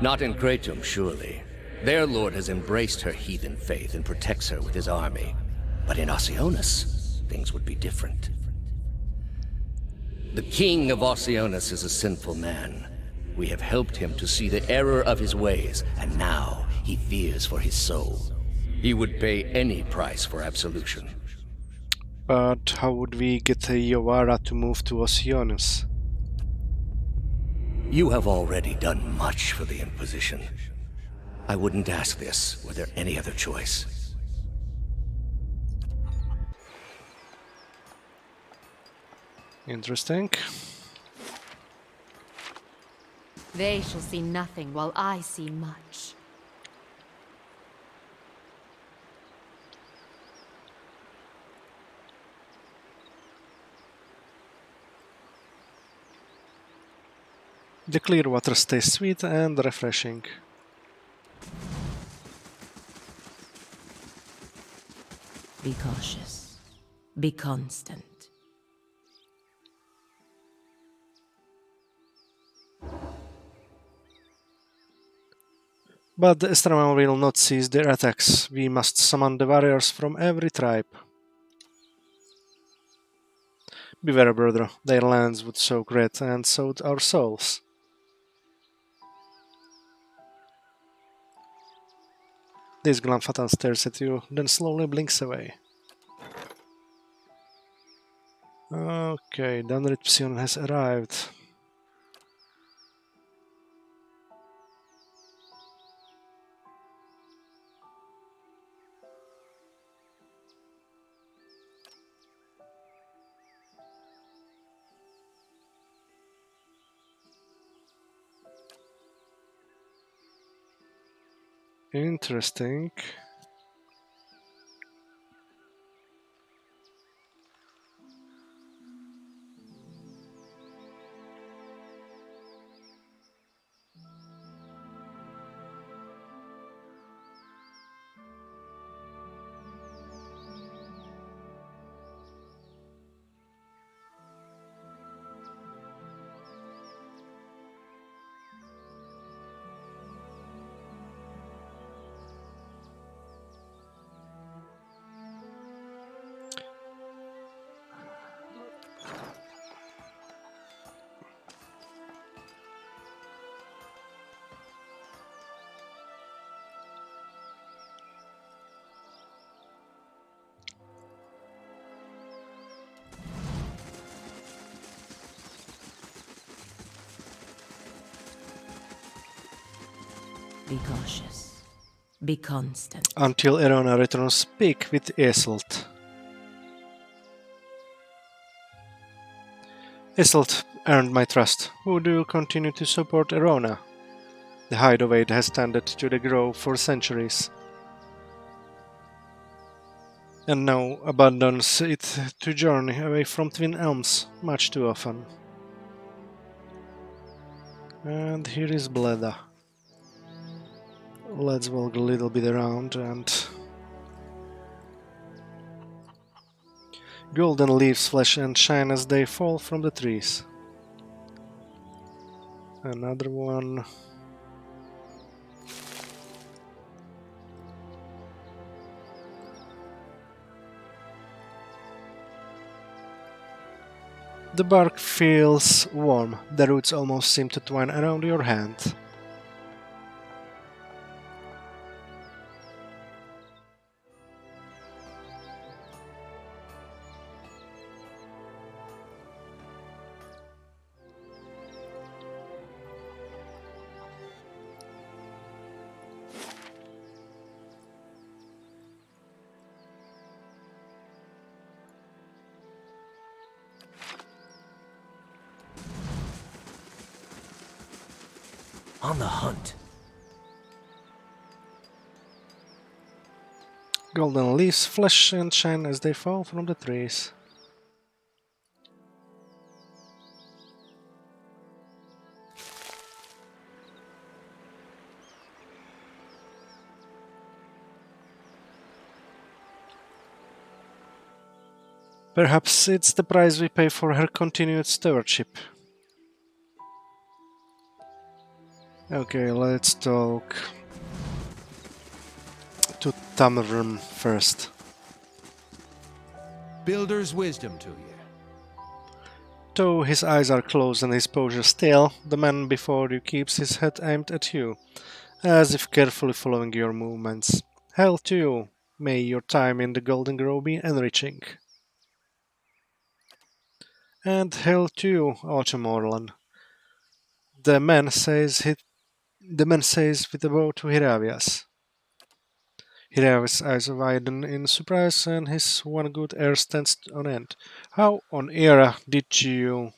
Speaker 5: Not in Kratom, surely. Their lord has embraced her heathen faith and protects her with his army. But in Oceanus, things would be different. The king of Oceanus is a sinful man. We have helped him to see the error of his ways, and now he fears for his soul. He would pay any price for absolution.
Speaker 1: But how would we get Iavara to move to Oceanus?
Speaker 5: You have already done much for the Inquisition. I wouldn't ask this were there any other choice.
Speaker 1: Interesting.
Speaker 4: They shall see nothing while I see much.
Speaker 1: The clear water stays sweet and refreshing.
Speaker 3: Be cautious. Be constant.
Speaker 1: But the Estraman will not cease their attacks. We must summon the warriors from every tribe. Beware, brother, their lands would soak red, and so would our souls. This Glanfatan stares at you, then slowly blinks away. Okay, Danrit Psion has arrived. Interesting.
Speaker 3: Be cautious. Be constant.
Speaker 1: Until Erona returns, speak with Eselt. Eselt earned my trust. Would you continue to support Erona? The hideaway has tended to the grove for centuries, and now abandons it to journey away from Twin Elms much too often. And here is Bleda. Let's walk a little bit around and... Golden leaves flash and shine as they fall from the trees. Another one. The bark feels warm. The roots almost seem to twine around your hand.
Speaker 2: On the hunt.
Speaker 1: Golden leaves flash and shine as they fall from the trees. Perhaps it's the price we pay for her continued stewardship. Okay, let's talk to Tamrim first.
Speaker 2: Builder's wisdom to you.
Speaker 1: Though his eyes are closed and his posture still, the man before you keeps his head aimed at you, as if carefully following your movements. Hail to you! May your time in the Golden Grove be enriching. And hail to you, Autumn Orlan. The man says with a bow to Hiravias. Hiravias' eyes widen in surprise and his one good air stands on end. How on earth did you...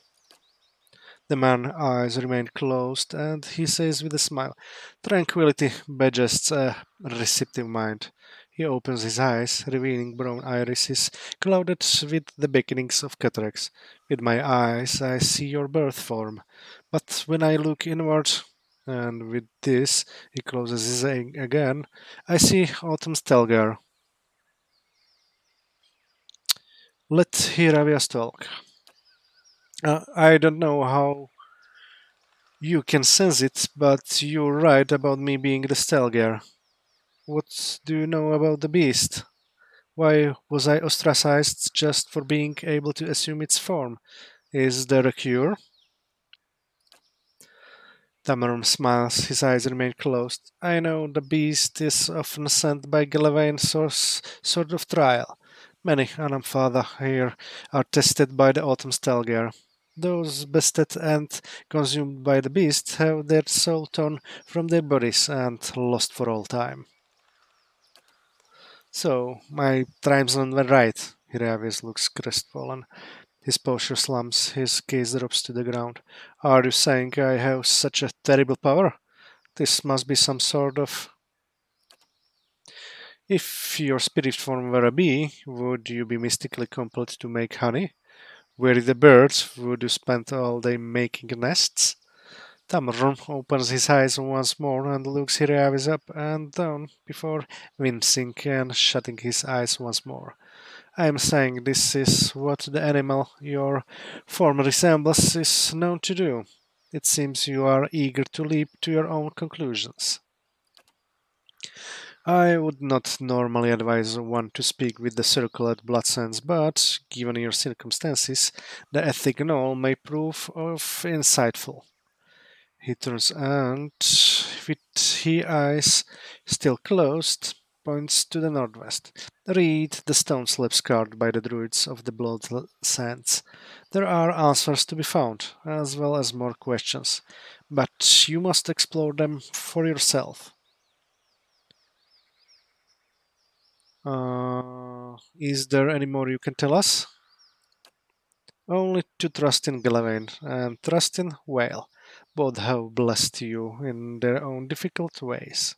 Speaker 1: The man's eyes remain closed, and he says with a smile, "Tranquility begets a receptive mind." He opens his eyes, revealing brown irises clouded with the beginnings of cataracts. "With my eyes I see your birth form, but when I look inward," and with this he closes his eye again, "I see Autumn Stelgar." Let Hiravias talk. I don't know how you can sense it, but you're right about me being the Stelgar. What do you know about the beast? Why was I ostracized just for being able to assume its form? Is there a cure? Tamarum smiles, his eyes remain closed. I know the beast is often sent by Gallavain sort of trial. Many Anamfather here are tested by the Autumn Stelgar. Those bested and consumed by the beast have their soul torn from their bodies and lost for all time. So, my tribesmen were right. Hiravius looks crestfallen. His posture slumps, his gaze drops to the ground. Are you saying I have such a terrible power? This must be some sort of... If your spirit form were a bee, would you be mystically compelled to make honey? Were the birds, would you spend all day making nests? Tamron opens his eyes once more and looks Hiravis up and down before wincing and shutting his eyes once more. I am saying this is what the animal your form resembles is known to do. It seems you are eager to leap to your own conclusions. I would not normally advise one to speak with the circle at Bloodsands, but given your circumstances, the ethic knoll may prove of insightful. He turns and, with his eyes still closed, points to the northwest. Read the stone slabs carved by the druids of the Blood Sands. There are answers to be found, as well as more questions, but you must explore them for yourself. Is there any more you can tell us? Only to trust in Galavain and trust in Whale. Both have blessed you in their own difficult ways.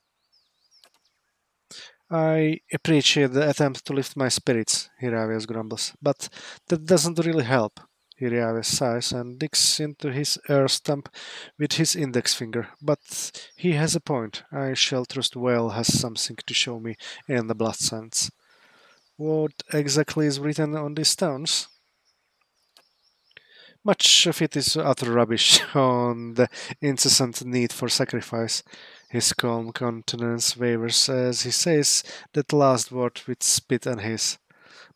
Speaker 1: I appreciate the attempt to lift my spirits, Hiravius grumbles, but that doesn't really help. Hiriaves sighs and digs into his air stump with his index finger. But he has a point. I shall trust Whale has something to show me in the blood sands. What exactly is written on these stones? Much of it is utter rubbish on the incessant need for sacrifice. His calm countenance wavers as he says that last word with spit and hiss.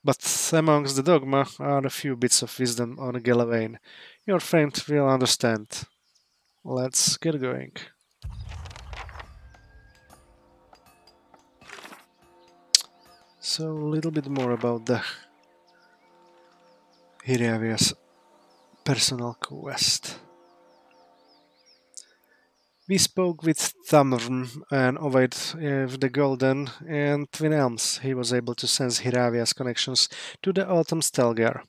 Speaker 1: But amongst the dogma are a few bits of wisdom on Gallowayne. Your friend will understand. Let's get going. So, a little bit more about the Hiriavia's personal quest. We spoke with Thamrn and Ovid of the Golden and Twin Elms. He was able to sense Hiravia's connections to the Autumn Stelgar.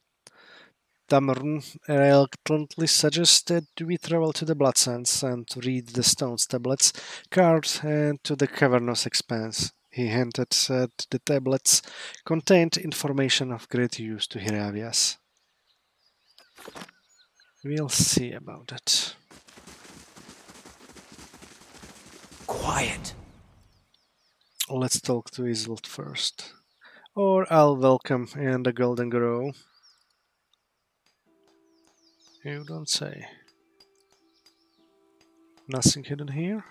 Speaker 1: Thamrn reluctantly suggested we travel to the Blood Sands and read the stone's tablets carved into the cavernous expanse. He hinted that the tablets contained information of great use to Hiravias. We'll see about it.
Speaker 2: Quiet.
Speaker 1: Let's talk to Isolt first. Or I'll welcome in the Golden Grove. You don't say. Nothing hidden here?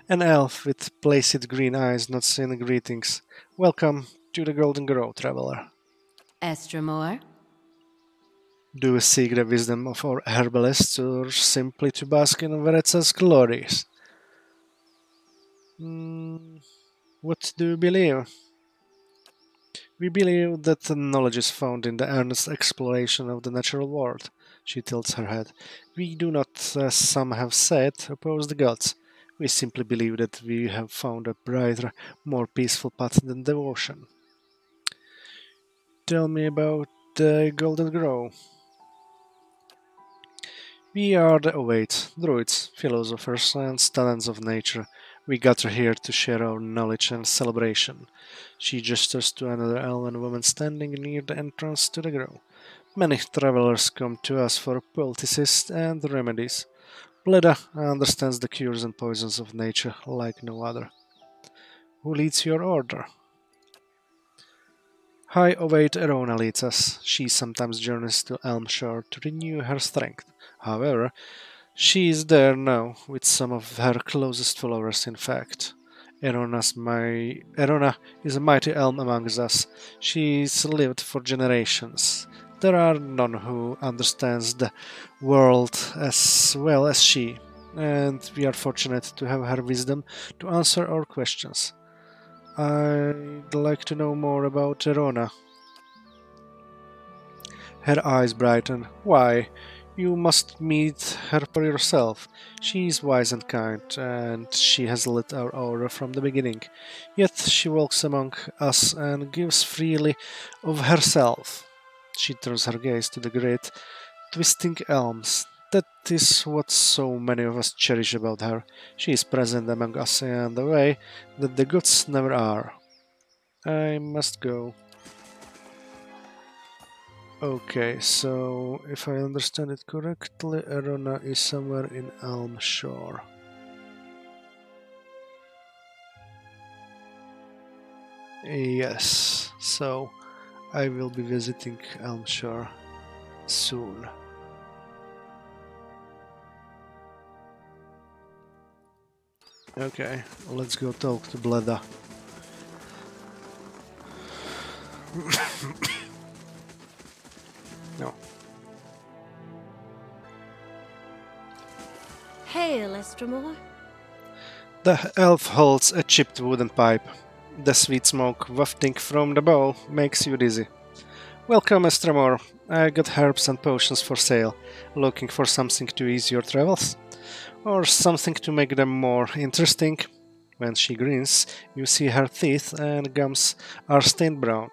Speaker 1: An elf with placid green eyes nods in greetings. Welcome to the Golden Grove, traveler.
Speaker 4: Estramore?
Speaker 1: Do you seek the wisdom of our herbalists or simply to bask in Veretza's glories? What do you believe? We believe that the knowledge is found in the earnest exploration of the natural world. She tilts her head. We do not, as some have said, oppose the gods. We simply believe that we have found a brighter, more peaceful path than devotion. Tell me about the Golden Grove. We are the Owaits, druids, philosophers, and students of nature. We gather here to share our knowledge and celebration. She gestures to another elven woman standing near the entrance to the grove. Many travelers come to us for poultices and remedies. Bleda understands the cures and poisons of nature like no other. Who leads your order? High Ovate Erona leads us. She sometimes journeys to Elmshire to renew her strength. However, she is there now with some of her closest followers, in fact. Erona is a mighty elm amongst us. She's lived for generations. There are none who understands the world as well as she, and we are fortunate to have her wisdom to answer our questions. I'd like to know more about Erona. Her eyes brighten. Why? You must meet her for yourself. She is wise and kind, and she has lit our aura from the beginning. Yet she walks among us and gives freely of herself. She turns her gaze to the great, twisting elms. That is what so many of us cherish about her. She is present among us in a way that the gods never are. I must go. Okay, so if I understand it correctly, Erona is somewhere in Elmshire. Yes, so I will be visiting Elmshire soon. Okay, let's go talk to Bleda. No.
Speaker 3: Hail, Estramore.
Speaker 1: The elf holds a chipped wooden pipe. The sweet smoke wafting from the bowl makes you dizzy. Welcome, Estramore. I got herbs and potions for sale. Looking for something to ease your travels? Or something to make them more interesting? When she grins, you see her teeth and gums are stained brown.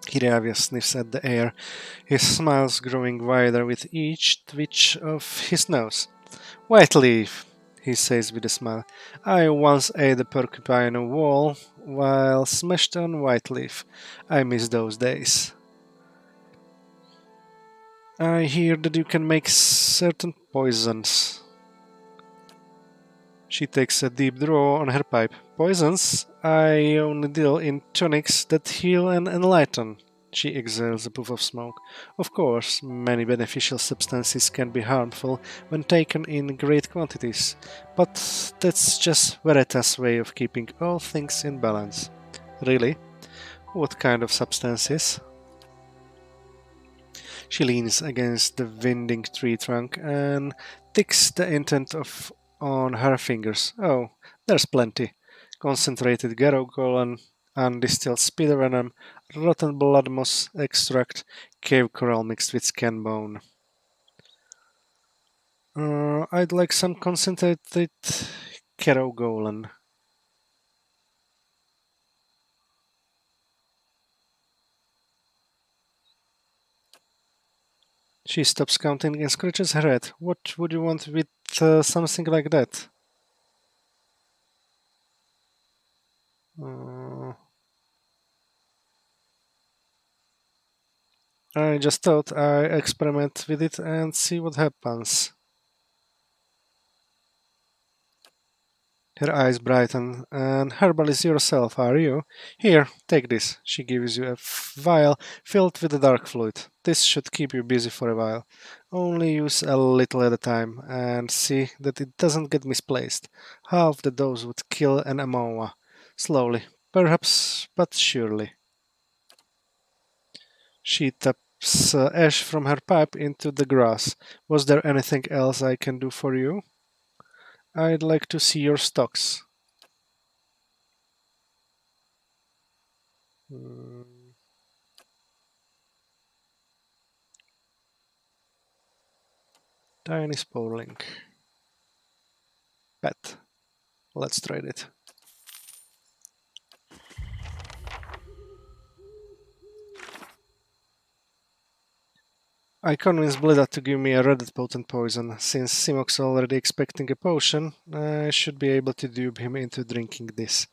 Speaker 1: Hiravia sniffs at the air, his smiles growing wider with each twitch of his nose. White leaf, he says with a smile. I once ate a porcupine whole while smashed on white leaf. I miss those days. I hear that you can make certain poisons. She takes a deep draw on her pipe. Poisons? I only deal in tonics that heal and enlighten. She exhales a puff of smoke. Of course, many beneficial substances can be harmful when taken in great quantities, but that's just Veritas' way of keeping all things in balance. Really? What kind of substances? She leans against the winding tree trunk and ticks the intent of on her fingers. Oh, there's plenty. Concentrated gargoyle, undistilled spider venom, rotten blood moss extract, cave coral mixed with scan bone. I'd like some concentrated Kerogolan. She stops counting and scratches her head. What would you want with something like that? Uh, I just thought I'd experiment with it and see what happens. Her eyes brighten. And Herbal is yourself, are you? Here, take this. She gives you a vial filled with a dark fluid. This should keep you busy for a while. Only use a little at a time and see that it doesn't get misplaced. Half the dose would kill an Amoa. Slowly, perhaps, but surely. She taps ash from her pipe into the grass. Was there anything else I can do for you? I'd like to see your stocks. Hmm. Tiny Spowling. Pet. Let's trade it. I convinced Blida to give me a Reddit potent poison. Since Simok's already expecting a potion, I should be able to dupe him into drinking this.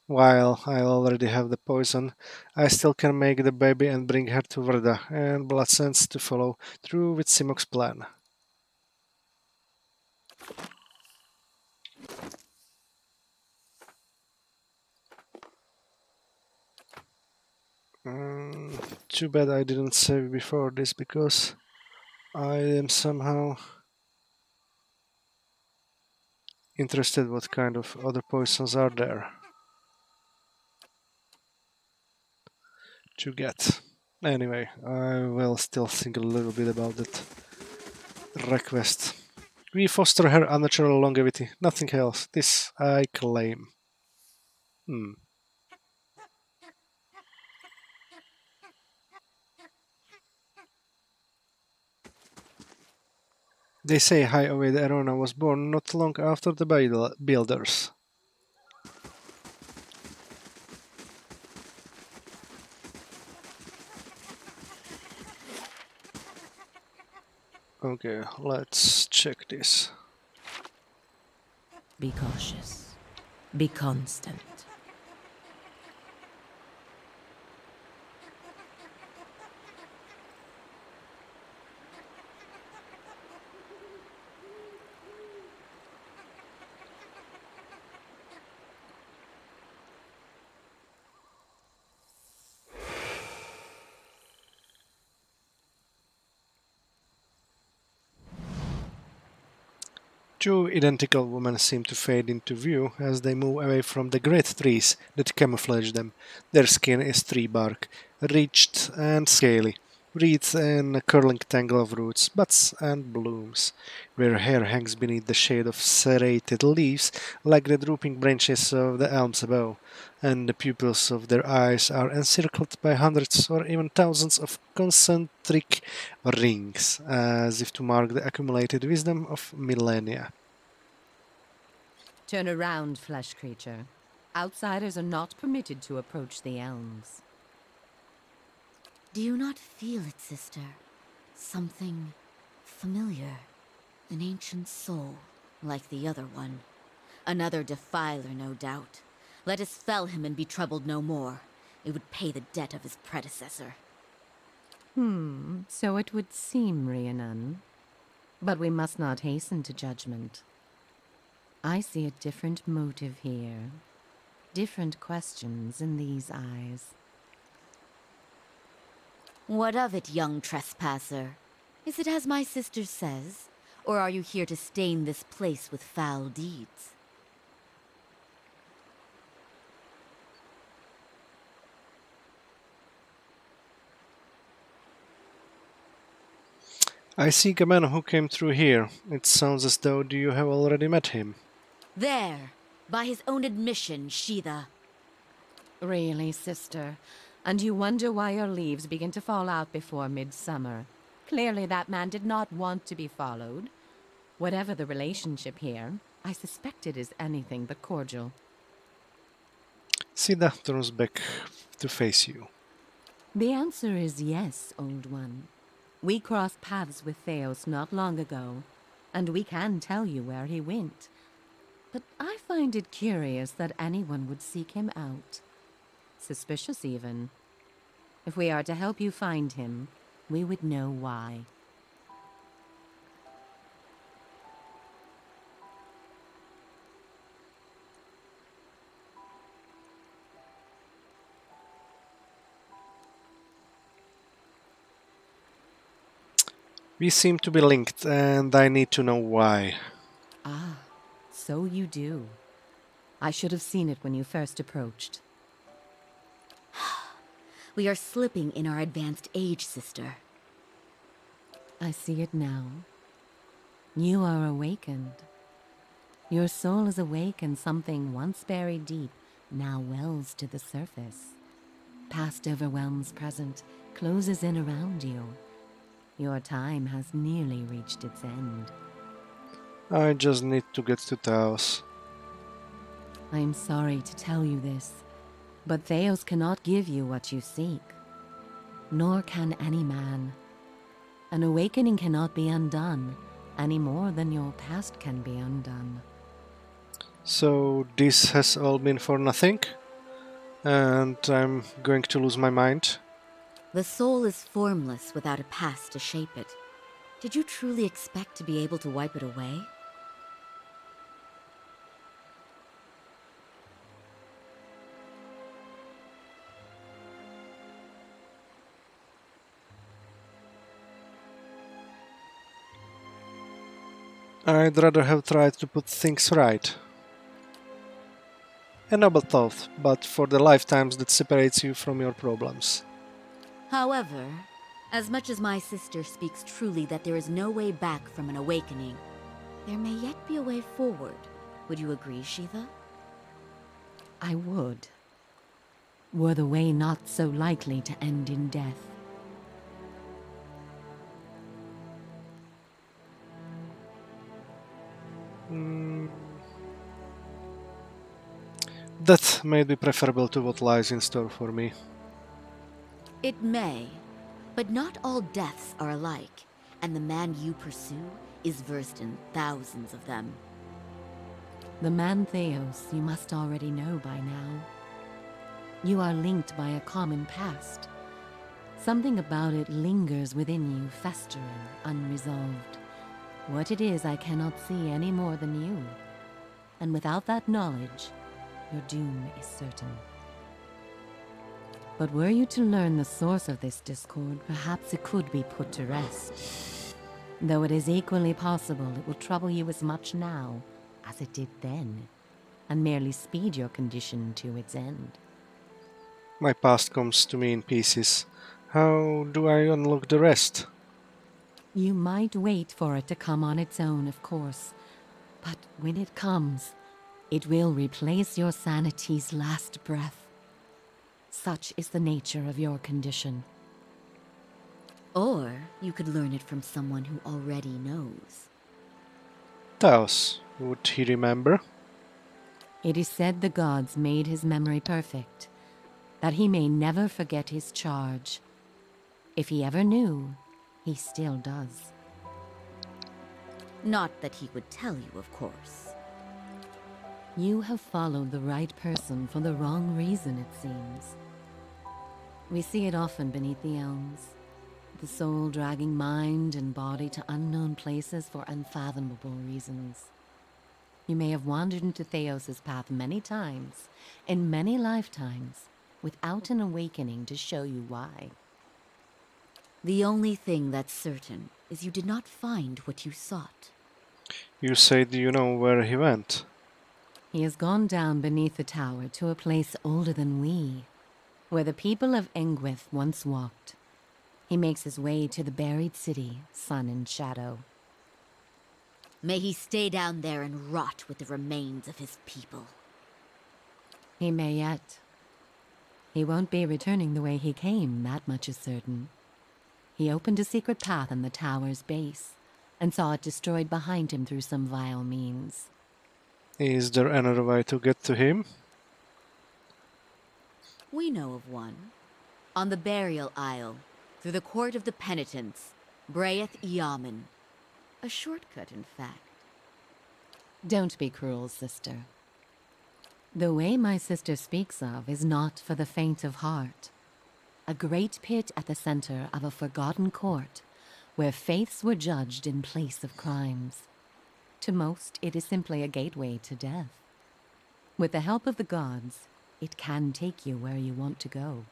Speaker 1: While I already have the poison, I still can make the baby and bring her to Verda, and Bloodsense to follow through with Simok's plan. Too bad I didn't save before this, because I am somehow interested what kind of other poisons are there to get. Anyway, I will still think a little bit about that request. We foster her unnatural longevity, nothing else. This I claim. Hmm. They say Highway the Arona was born not long after the builders. Okay, let's check this.
Speaker 3: Be cautious. Be constant.
Speaker 1: Two identical women seem to fade into view as they move away from the great trees that camouflage them. Their skin is tree bark, ridged and scaly, wreathed in a curling tangle of roots, buds, and blooms. Their hair hangs beneath the shade of serrated leaves like the drooping branches of the elms above, and the pupils of their eyes are encircled by hundreds or even thousands of concentric rings, as if to mark the accumulated wisdom of millennia.
Speaker 4: Turn around, flesh creature. Outsiders are not permitted to approach the elms.
Speaker 6: Do you not feel it, sister? Something familiar. An ancient soul. like the other one. Another defiler, no doubt. Let us fell him and be troubled no more. It would pay the debt of his predecessor.
Speaker 3: So it would seem, Rhiannon. But we must not hasten to judgment. I see a different motive here. Different questions in these eyes.
Speaker 6: What of it, young trespasser? Is it as my sister says? Or are you here to stain this place with foul deeds?
Speaker 1: I seek a man who came through here. It sounds as though you have already met him.
Speaker 6: There! By his own admission, Sheetha.
Speaker 3: Really, sister? And you wonder why your leaves begin to fall out before midsummer. Clearly that man did not want to be followed. Whatever the relationship here, I suspect it is anything but cordial.
Speaker 1: Sida turns back to face you.
Speaker 3: The answer is yes, old one. We crossed paths with Theos not long ago, and we can tell you where he went. But I find it curious that anyone would seek him out. Suspicious, even. If we are to help you find him, we would know why.
Speaker 1: We seem to be linked, and I need to know why.
Speaker 3: Ah, so you do. I should have seen it when you first approached.
Speaker 6: We are slipping in our advanced age, sister.
Speaker 3: I see it now. You are awakened. Your soul is awake, and something once buried deep now wells to the surface. Past overwhelms present, closes in around you. Your time has nearly reached its end.
Speaker 1: I just need to get to Taos.
Speaker 3: I am sorry to tell you this, but Theos cannot give you what you seek. Nor can any man. An awakening cannot be undone, any more than your past can be undone.
Speaker 1: So this has all been for nothing? And I'm going to lose my mind?
Speaker 6: The soul is formless without a past to shape it. Did you truly expect to be able to wipe it away?
Speaker 1: I'd rather have tried to put things right. A noble thought, but for the lifetimes that separates you from your problems.
Speaker 6: However, as much as my sister speaks truly that there is no way back from an awakening, there may yet be a way forward. Would you agree, Sheetha?
Speaker 3: I would. Were the way not so likely to end in death.
Speaker 1: That may be preferable to what lies in store for me.
Speaker 6: It may, but not all deaths are alike, and the man you pursue is versed in thousands of them.
Speaker 3: The man Theos you must already know by now. You are linked by a common past. Something about it lingers within you, festering, unresolved. What it is I cannot see any more than you. And without that knowledge, your doom is certain. But were you to learn the source of this discord, perhaps it could be put to rest. Though it is equally possible it will trouble you as much now as it did then, and merely speed your condition to its end.
Speaker 1: My past comes to me in pieces. How do I unlock the rest?
Speaker 3: You might wait for it to come on its own, of course, but when it comes, it will replace your sanity's last breath. Such is the nature of your condition.
Speaker 6: Or you could learn it from someone who already knows.
Speaker 1: Taos, would he remember?
Speaker 3: It is said the gods made his memory perfect, that he may never forget his charge. If he ever knew, he still does.
Speaker 6: Not that he would tell you, of course.
Speaker 3: You have followed the right person for the wrong reason, it seems. We see it often beneath the elms. The soul dragging mind and body to unknown places for unfathomable reasons. You may have wandered into Theos' path many times, in many lifetimes, without an awakening to show you why.
Speaker 6: The only thing that's certain is you did not find what you sought.
Speaker 1: You said you know where he went.
Speaker 3: He has gone down beneath the tower to a place older than we, where the people of Engwith once walked. He makes his way to the buried city, Sun and Shadow.
Speaker 6: May he stay down there and rot with the remains of his people.
Speaker 3: He may yet. He won't be returning the way he came, that much is certain. He opened a secret path in the tower's base, and saw it destroyed behind him through some vile means.
Speaker 1: Is there another way to get to him?
Speaker 6: We know of one. On the burial isle, through the court of the penitents, Braeth Yaman. A shortcut, in fact.
Speaker 3: Don't be cruel, sister. The way my sister speaks of is not for the faint of heart. A great pit at the center of a forgotten court, where faiths were judged in place of crimes. To most, it is simply a gateway to death. With the help of the gods, it can take you where you want to go.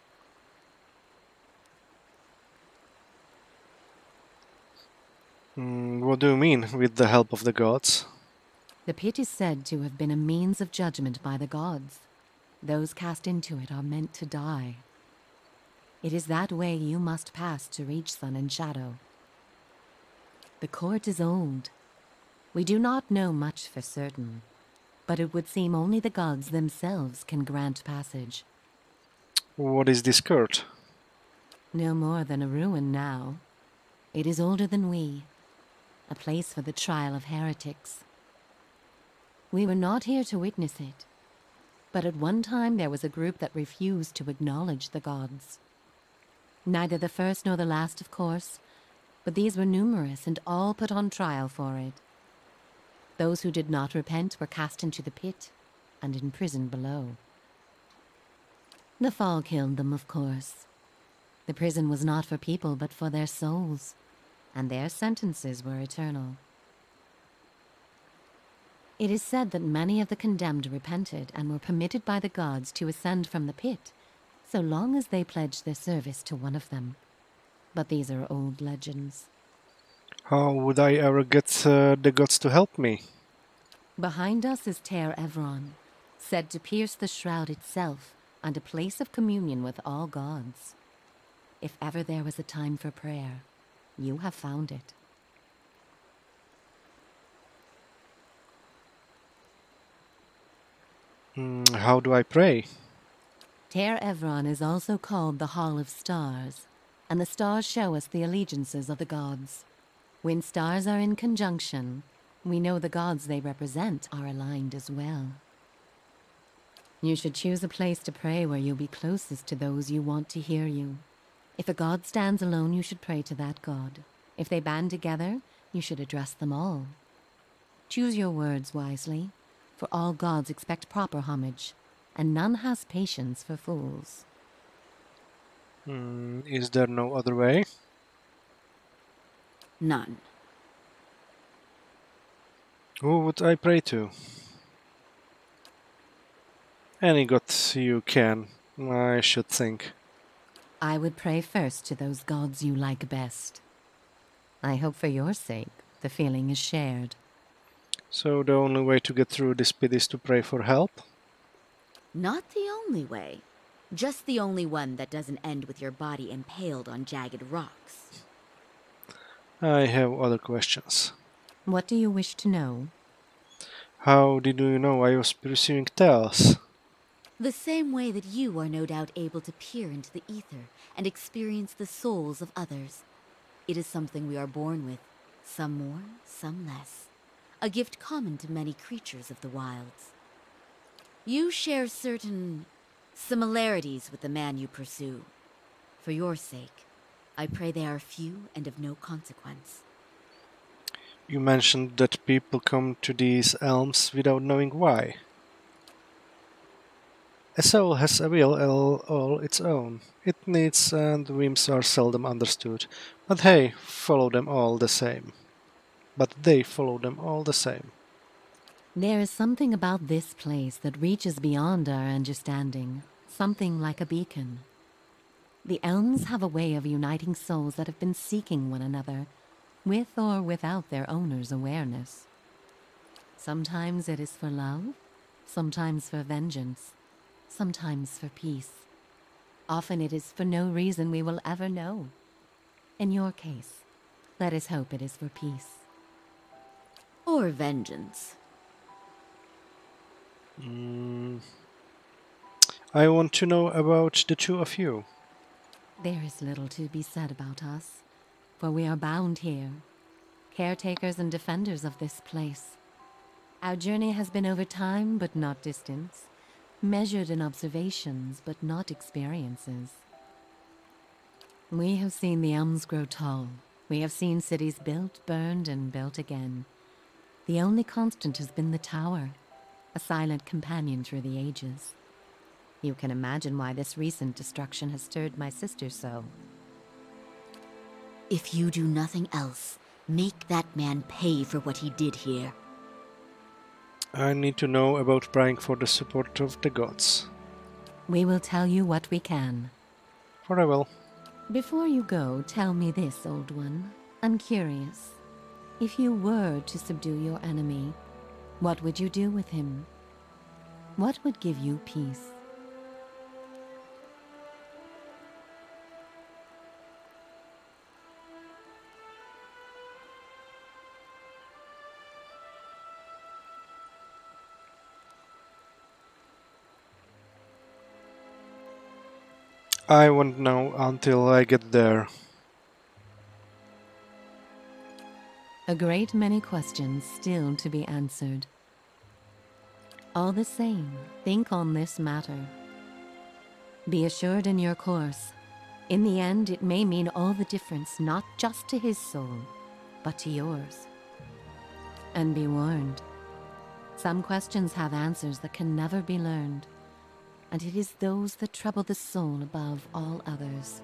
Speaker 1: What do you mean, with the help of the gods?
Speaker 3: The pit is said to have been a means of judgment by the gods. Those cast into it are meant to die. It is that way you must pass to reach Sun and Shadow. The court is old. We do not know much for certain, but it would seem only the gods themselves can grant passage.
Speaker 1: What is this court?
Speaker 3: No more than a ruin now. It is older than we, a place for the trial of heretics. We were not here to witness it, but at one time there was a group that refused to acknowledge the gods. Neither the first nor the last, of course, but these were numerous and all put on trial for it. Those who did not repent were cast into the pit and imprisoned below. The fall killed them, of course. The prison was not for people but for their souls, and their sentences were eternal. It is said that many of the condemned repented and were permitted by the gods to ascend from the pit, so long as they pledged their service to one of them. But these are old legends.
Speaker 1: How would I ever get the gods to help me?
Speaker 3: Behind us is Ter Evron, said to pierce the shroud itself and a place of communion with all gods. If ever there was a time for prayer, you have found it.
Speaker 1: How do I pray?
Speaker 3: Ter Evron is also called the Hall of Stars, and the stars show us the allegiances of the gods. When stars are in conjunction, we know the gods they represent are aligned as well. You should choose a place to pray where you'll be closest to those you want to hear you. If a god stands alone, you should pray to that god. If they band together, you should address them all. Choose your words wisely, for all gods expect proper homage, and none has patience for fools.
Speaker 1: Is there no other way?
Speaker 6: None.
Speaker 1: Who would I pray to? Any god you can, I should think.
Speaker 3: I would pray first to those gods you like best. I hope for your sake the feeling is shared.
Speaker 1: So the only way to get through this pit is to pray for help?
Speaker 6: Not the only way. Just the only one that doesn't end with your body impaled on jagged rocks.
Speaker 1: I have other questions.
Speaker 3: What do you wish to know?
Speaker 1: How did you know I was pursuing tales?
Speaker 6: The same way that you are no doubt able to peer into the ether and experience the souls of others. It is something we are born with, some more, some less. A gift common to many creatures of the wilds. You share certain similarities with the man you pursue. For your sake, I pray they are few and of no consequence.
Speaker 1: You mentioned that people come to these elms without knowing why. A soul has a will all its own. Its needs and whims are seldom understood, but hey, follow them all the same. But they follow them all the same.
Speaker 3: There is something about this place that reaches beyond our understanding, something like a beacon. The Elms have a way of uniting souls that have been seeking one another, with or without their owner's awareness. Sometimes it is for love, sometimes for vengeance, sometimes for peace. Often it is for no reason we will ever know. In your case, let us hope it is for peace.
Speaker 6: Or vengeance.
Speaker 1: I want to know about the two of you.
Speaker 3: There is little to be said about us, for we are bound here, caretakers and defenders of this place. Our journey has been over time, but not distance, measured in observations, but not experiences. We have seen the elms grow tall. We have seen cities built, burned, and built again. The only constant has been the tower, a silent companion through the ages. You can imagine why this recent destruction has stirred my sister so.
Speaker 6: If you do nothing else, make that man pay for what he did here.
Speaker 1: I need to know about praying for the support of the gods.
Speaker 3: We will tell you what we can.
Speaker 1: For I will.
Speaker 3: Before you go, tell me this, old one. I'm curious. If you were to subdue your enemy, what would you do with him? What would give you peace?
Speaker 1: I won't know until I get there.
Speaker 3: A great many questions still to be answered. All the same, think on this matter. Be assured in your course. In the end, it may mean all the difference, not just to his soul, but to yours. And be warned. Some questions have answers that can never be learned, and it is those that trouble the soul above all others.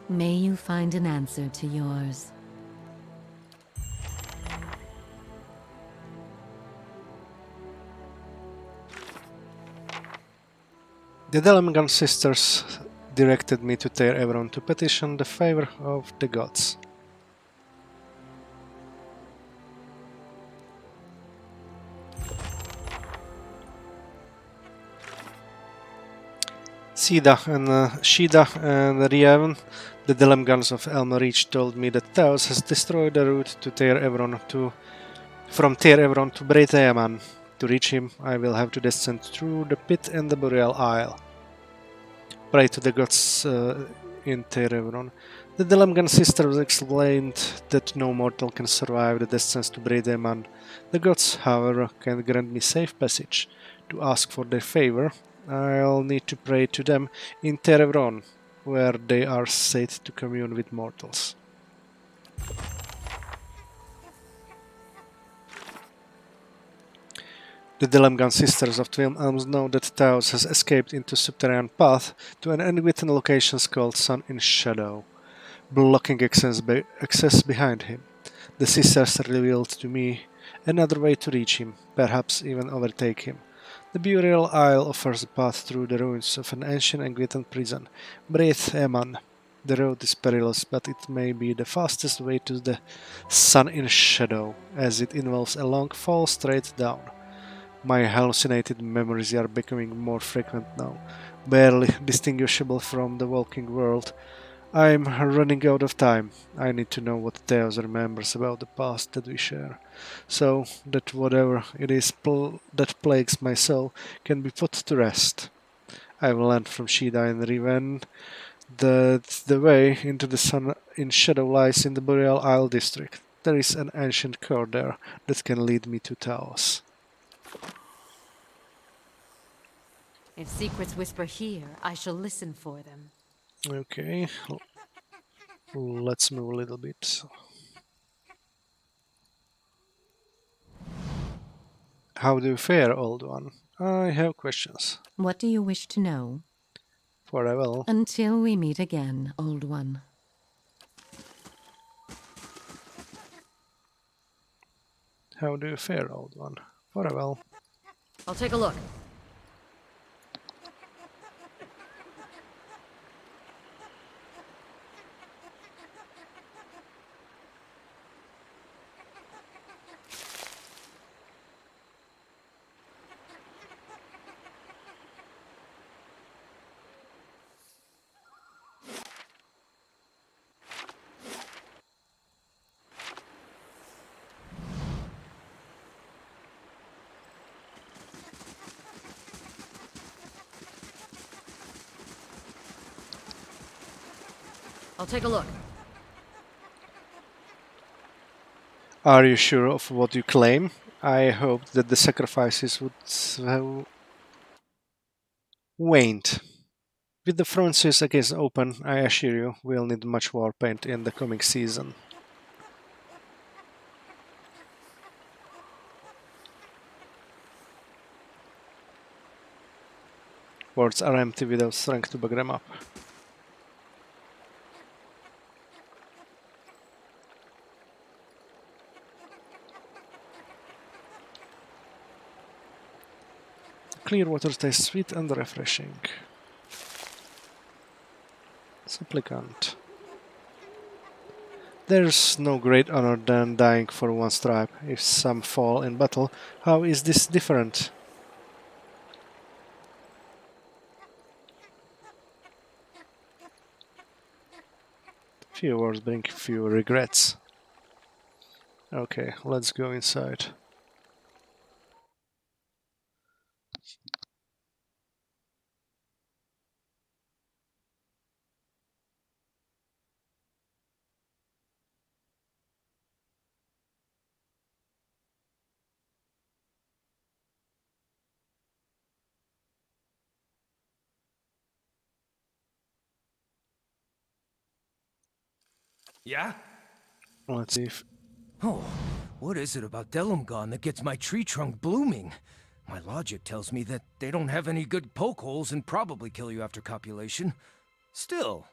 Speaker 3: May you find an answer to yours.
Speaker 1: The Delmgan sisters directed me to Tear Everon to petition the favor of the gods. Shida and Rieven, the Delmgans of Elmerich, told me that Taos has destroyed the route to Tear Everon from Tear Everon to Breiteaman. To reach him, I will have to descend through the pit and the burial isle. Pray to the gods in Tear Everon. The Delamgan sisters explained that no mortal can survive the distance to Breiteaman. The gods, however, can grant me safe passage. To ask for their favor, I'll need to pray to them in Tear Everon, where they are said to commune with mortals. The Delamgan sisters of Twin Elms know that Taos has escaped into subterranean path to an unwritten location called Sun in Shadow, blocking access behind him. The sisters revealed to me another way to reach him, perhaps even overtake him. The burial isle offers a path through the ruins of an ancient Anglican prison, Breath Eman. The road is perilous, but it may be the fastest way to the Sun in Shadow, as it involves a long fall straight down. My hallucinated memories are becoming more frequent now, barely distinguishable from the walking world. I'm running out of time. I need to know what Theos remembers about the past that we share, so that whatever it is that plagues my soul can be put to rest. I will learn from Shida and Riven that the way into the Sun in Shadow lies in the Burial Isle district. There is an ancient core there that can lead me to Taos.
Speaker 4: If secrets whisper here, I shall listen for them.
Speaker 1: Okay, let's move a little bit. How do you fare, old one? I have questions.
Speaker 3: What do you wish to know?
Speaker 1: Farewell.
Speaker 3: Until we meet again, old one.
Speaker 1: How do you fare, old one? Farewell.
Speaker 6: I'll take a look. I'll take a look.
Speaker 1: Are you sure of what you claim? I hoped that the sacrifices would have waned. With the frontiers again open, I assure you, we'll need much war paint in the coming season. Words are empty without strength to back them up. Clear water tastes sweet and refreshing. Supplicant. There's no great honor than dying for one's tribe. If some fall in battle, how is this different? Few words bring few regrets. Okay, let's go inside.
Speaker 2: Yeah?
Speaker 1: Let's see if...
Speaker 2: Oh, what is it about Delumgon that gets my tree trunk blooming? My logic tells me that they don't have any good poke holes and probably kill you after copulation. Still.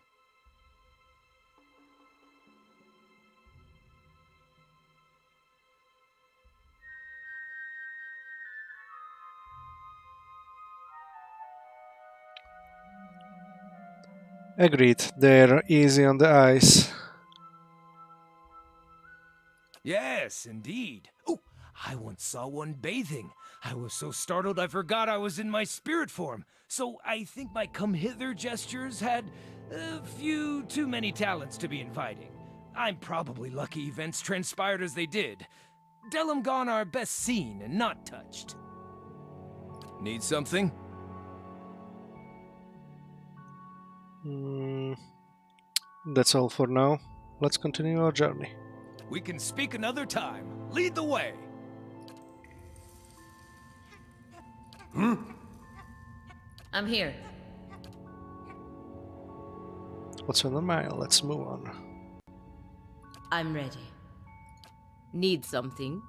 Speaker 1: Agreed, they're easy on the eyes.
Speaker 2: Yes, indeed. Oh, I once saw one bathing. I was so startled I forgot I was in my spirit form. So I think my come hither gestures had a few too many talents to be inviting. I'm probably lucky events transpired as they did. Delumgon are best seen and not touched. Need something?
Speaker 1: That's all for now. Let's continue our journey.
Speaker 2: We can speak another time. Lead the way.
Speaker 6: I'm here.
Speaker 1: What's on the mind? Let's move on.
Speaker 6: I'm ready. Need something?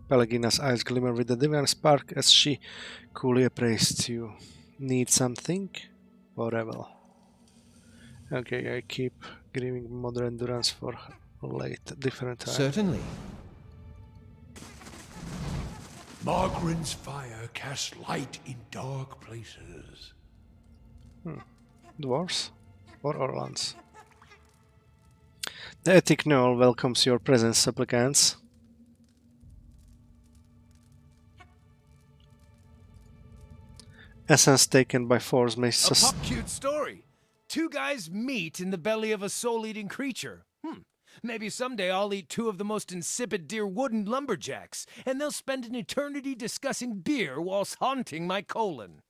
Speaker 1: Pelagina's eyes glimmer with a divine spark as she coolly appraised you. Need something? Forever. Okay, I keep giving Mother Endurance for late, different time.
Speaker 2: Certainly.
Speaker 7: Margaren's fire casts light in dark places.
Speaker 1: Dwarves? Or Orlans? The Ethic Knoll welcomes your presence, supplicants. Essence taken by force may
Speaker 2: A cute story. Two guys meet in the belly of a soul-eating creature. Maybe someday I'll eat two of the most insipid dear wooden lumberjacks, and they'll spend an eternity discussing beer whilst haunting my colon.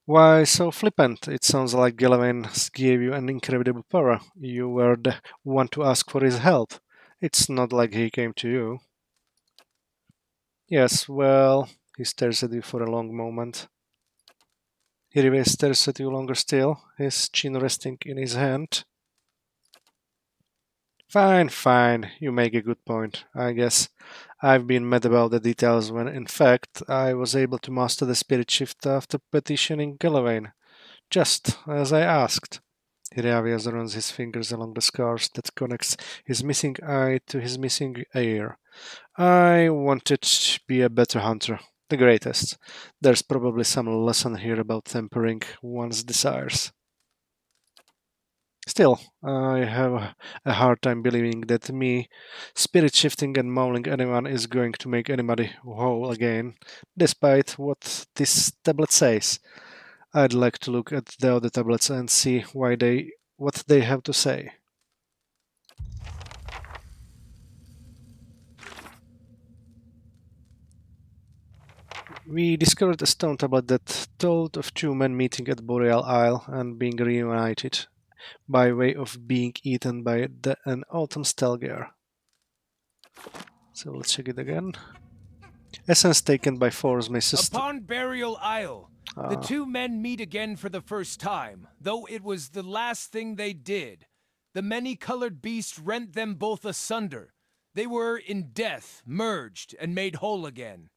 Speaker 1: Why so flippant? It sounds like Gillivan gave you an incredible power. You were the one to ask for his help. It's not like he came to you. Yes, well, he stares at you for a long moment. Hirve stares at you longer still, his chin resting in his hand. Fine, fine, you make a good point. I guess I've been mad about the details when, in fact, I was able to master the spirit shift after petitioning Galloway, just as I asked. Hiravias runs his fingers along the scars that connects his missing eye to his missing ear. I wanted to be a better hunter, the greatest. There's probably some lesson here about tempering one's desires. Still, I have a hard time believing that me spirit shifting and mauling anyone is going to make anybody whole again, despite what this tablet says. I'd like to look at the other tablets and see what they have to say. We discovered a stone tablet that told of two men meeting at Boreal Isle and being reunited by way of being eaten by an autumn stelgare. So let's check it again. Essence taken by force may
Speaker 2: Upon Burial Isle, the
Speaker 1: Ah.
Speaker 2: two men meet again for the first time, though it was the last thing they did. The many-colored beast rent them both asunder. They were in death, merged, and made whole again.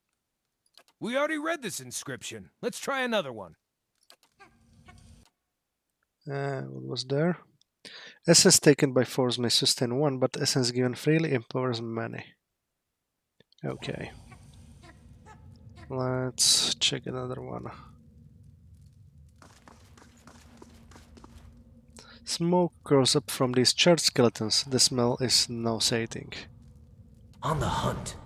Speaker 2: We already read this inscription. Let's try another one.
Speaker 1: What was there? Essence taken by force may sustain one, but essence given freely empowers many. Okay. Let's check another one. Smoke curls up from these charred skeletons. The smell is nauseating.
Speaker 2: On the hunt.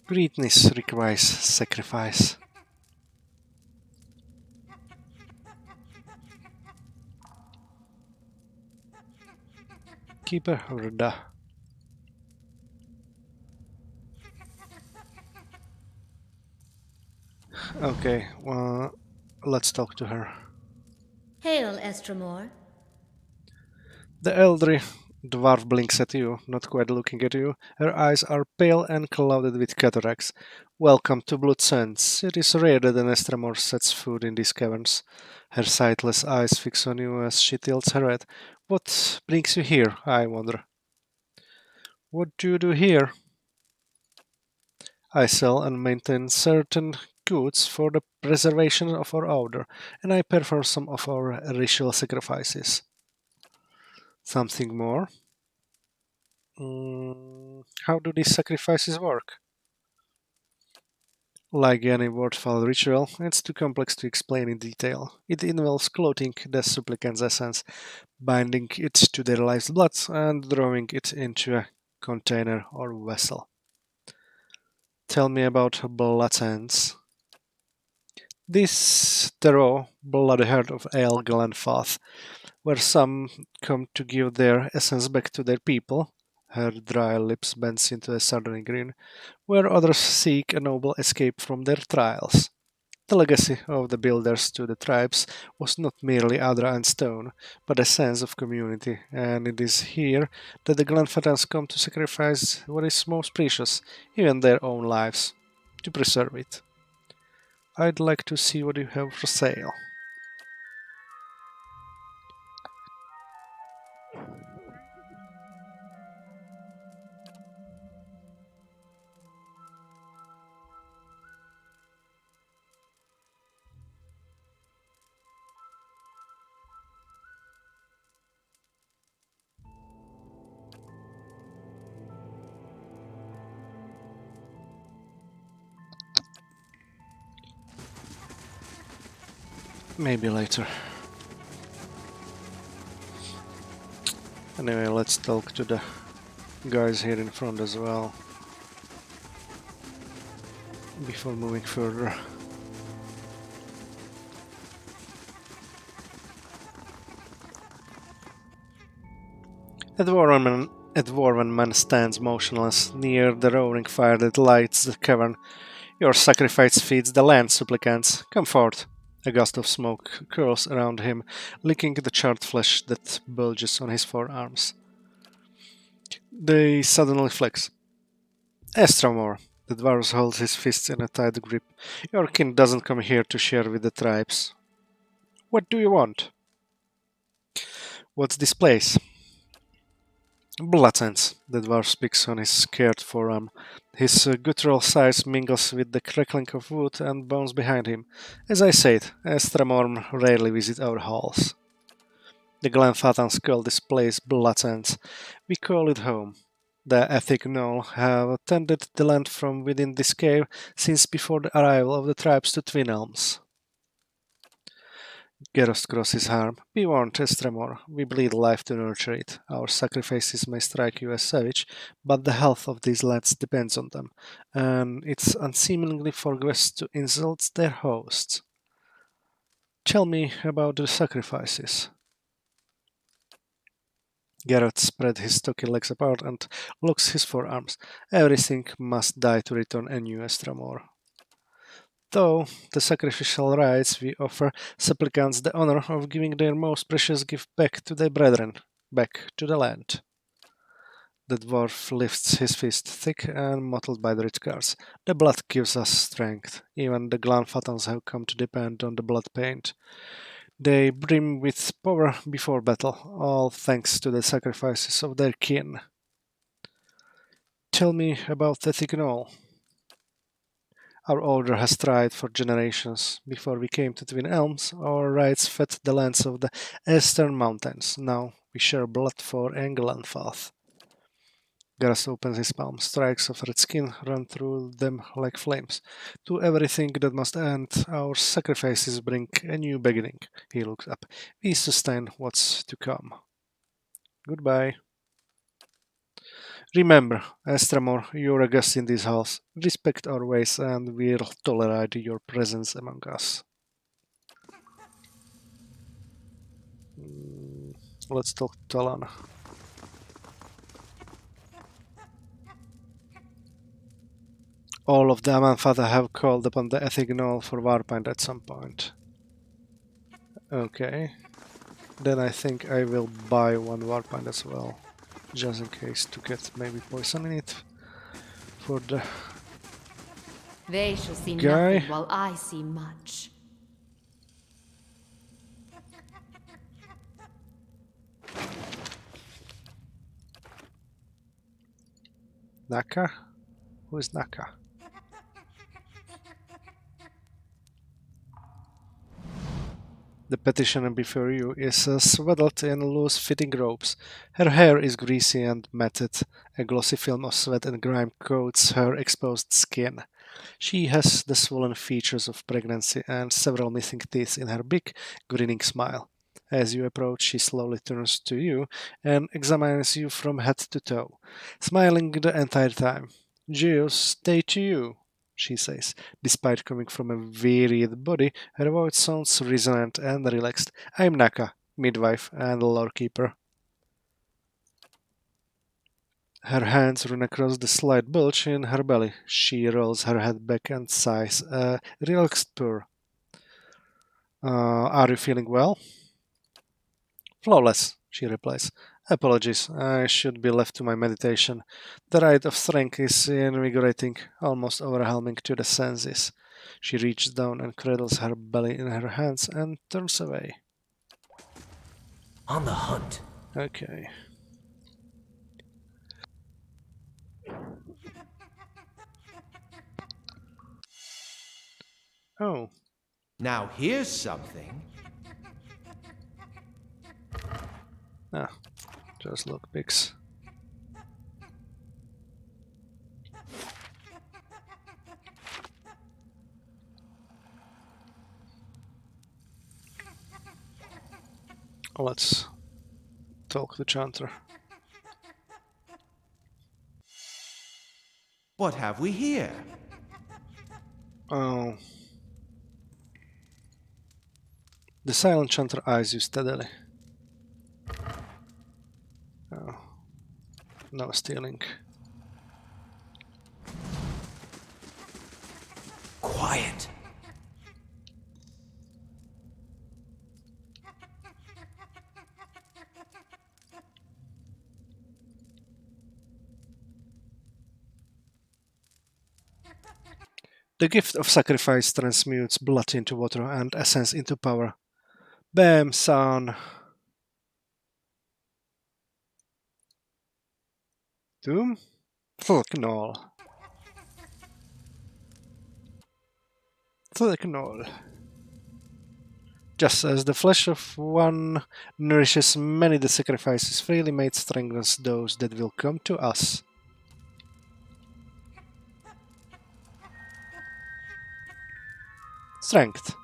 Speaker 1: Greatness requires sacrifice. Keeper Rda. Okay, well, let's talk to her.
Speaker 8: Hail, Estremor.
Speaker 1: The elderly dwarf blinks at you, not quite looking at you. Her eyes are pale and clouded with cataracts. Welcome to Blood Sands. It is rare that an Estremor sets foot in these caverns. Her sightless eyes fix on you as she tilts her head. What brings you here, I wonder? What do you do here? I sell and maintain certain goods for the preservation of our order, and I perform some of our ritual sacrifices. Something more? How do these sacrifices work? Like any worthwhile ritual, it's too complex to explain in detail. It involves clothing the supplicant's essence, binding it to their life's blood, and drawing it into a container or vessel. Tell me about blood sands. This the raw, bloody heart of Ale Glenfath, where some come to give their essence back to their people. Her dry lips bend into a sudden grin, where others seek a noble escape from their trials. The legacy of the builders to the tribes was not merely Adra and stone, but a sense of community, and it is here that the Glenfathans come to sacrifice what is most precious, even their own lives, to preserve it. I'd like to see what you have for sale. Maybe later. Anyway, let's talk to the guys here in front as well before moving further. A dwarven man stands motionless near the roaring fire that lights the cavern. Your sacrifice feeds the land, supplicants. Come forth. A gust of smoke curls around him, licking the charred flesh that bulges on his forearms. They suddenly flex. Estramor. The dwarf holds his fists in a tight grip. Your kin doesn't come here to share with the tribes. What do you want? What's this place? Bloodsense. The dwarf speaks on his scared forearm. His guttural sighs mingles with the crackling of wood and bones behind him. As I said, Estramorm rarely visit our halls. The Glenfathan's call this place Bloodsense. We call it home. The Ethic Knoll have tended the land from within this cave since before the arrival of the tribes to Twin Elms. Gerost crosses his arm. Be warned, Estremor. We bleed life to nurture it. Our sacrifices may strike you as savage, but the health of these lads depends on them, and it's unseemly for guests to insult their hosts. Tell me about the sacrifices. Garrett spread his stocky legs apart and locks his forearms. Everything must die to return a new Estramor. Though the sacrificial rites we offer supplicants the honor of giving their most precious gift back to their brethren, back to the land. The dwarf lifts his fist, thick and mottled by the rich scars. The blood gives us strength. Even the Glenfathans have come to depend on the blood paint. They brim with power before battle, all thanks to the sacrifices of their kin. Tell me about Ethignol. Our order has tried for generations. Before we came to Twin Elms, our rites fed the lands of the Eastern Mountains. Now we share blood for Englandfath. Garas opens his palm. Strikes of red skin run through them like flames. To everything that must end, our sacrifices bring a new beginning. He looks up. We sustain what's to come. Goodbye. Remember, Estramor, you're a guest in this house. Respect our ways and we'll tolerate your presence among us. Let's talk to Talana. All of the Amanfata have called upon the Ethignol for Warpind at some point. Okay. Then I think I will buy one Warpind as well. Just in case to get maybe poison in it for the
Speaker 4: They shall see
Speaker 1: guy.
Speaker 4: nothing while I see much.
Speaker 1: Naka? Who is Naka? The petitioner before you is swaddled in loose-fitting robes. Her hair is greasy and matted. A glossy film of sweat and grime coats her exposed skin. She has the swollen features of pregnancy and several missing teeth in her big, grinning smile. As you approach, she slowly turns to you and examines you from head to toe, smiling the entire time. Jews, stay to you, she says. Despite coming from a wearied body, her voice sounds resonant and relaxed. I'm Naka, midwife and lorekeeper. Her hands run across the slight bulge in her belly. She rolls her head back and sighs a relaxed purr. Are you feeling well? Flawless, she replies. Apologies, I should be left to my meditation. The rite of strength is invigorating, almost overwhelming to the senses. She reaches down and cradles her belly in her hands and turns away.
Speaker 2: On the hunt.
Speaker 1: Okay. Oh,
Speaker 9: Now here's something.
Speaker 1: just look pics. Let's talk to Chanter.
Speaker 9: What have we here?
Speaker 1: Oh. The silent chanter eyes you steadily. Oh. No stealing.
Speaker 9: Quiet.
Speaker 1: The gift of sacrifice transmutes blood into water and essence into power. Bam, son. Doom? Fucking all. Fucking all. Just as the flesh of one nourishes many, the sacrifices freely made strengthens those that will come to us. Strength.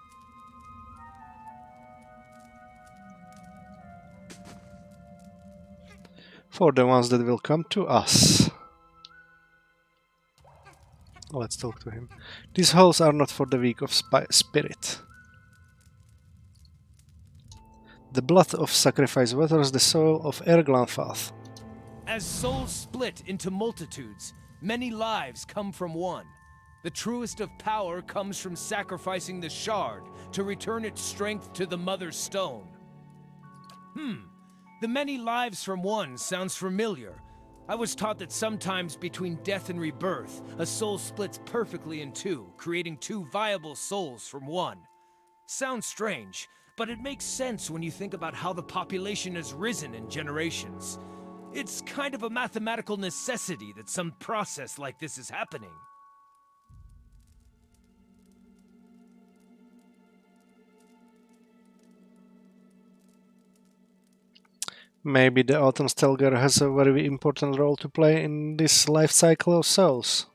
Speaker 1: For the ones that will come to us. Let's talk to him. These halls are not for the weak of spirit. The blood of sacrifice waters the soil of Erglanfath.
Speaker 2: As souls split into multitudes, many lives come from one. The truest of power comes from sacrificing the shard to return its strength to the Mother Stone. The many lives from one sounds familiar. I was taught that sometimes between death and rebirth, a soul splits perfectly in two, creating two viable souls from one. Sounds strange, but it makes sense when you think about how the population has risen in generations. It's kind of a mathematical necessity that some process like this is happening.
Speaker 1: Maybe the Autumn Stelgar has a very important role to play in this life cycle of souls.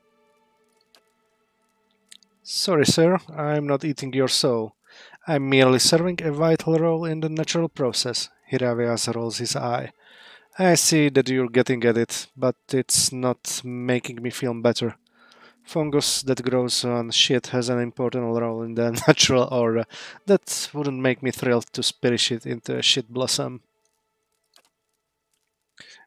Speaker 1: Sorry, sir, I'm not eating your soul. I'm merely serving a vital role in the natural process. Hiravias rolls his eye. I see that you're getting at it, but it's not making me feel better. Fungus that grows on shit has an important role in the natural order. That wouldn't make me thrilled to spirit it into a shit blossom.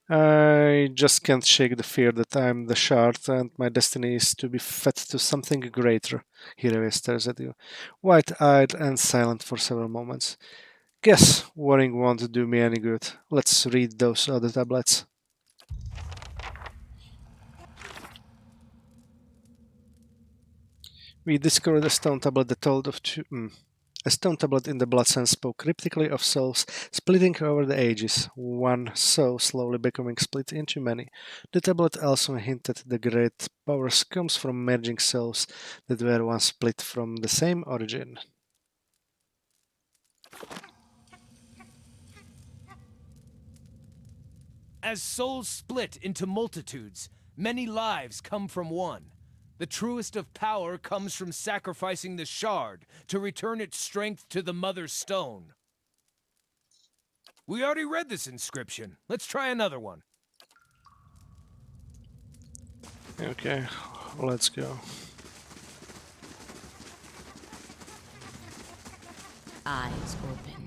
Speaker 1: I just can't shake the fear that I'm the shard and my destiny is to be fed to something greater. Hirave stares at you, wide-eyed and silent for several moments. Guess worrying won't do me any good. Let's read those other tablets. We discovered a stone tablet that told of a stone tablet in the blood sense spoke cryptically of souls splitting over the ages, one soul slowly becoming split into many. The tablet also hinted the great powers comes from merging souls that were once split from the same origin.
Speaker 2: As souls split into multitudes, many lives come from one. The truest of power comes from sacrificing the shard to return its strength to the Mother Stone. We already read this inscription. Let's try another one.
Speaker 1: Okay, let's go.
Speaker 3: Eyes open.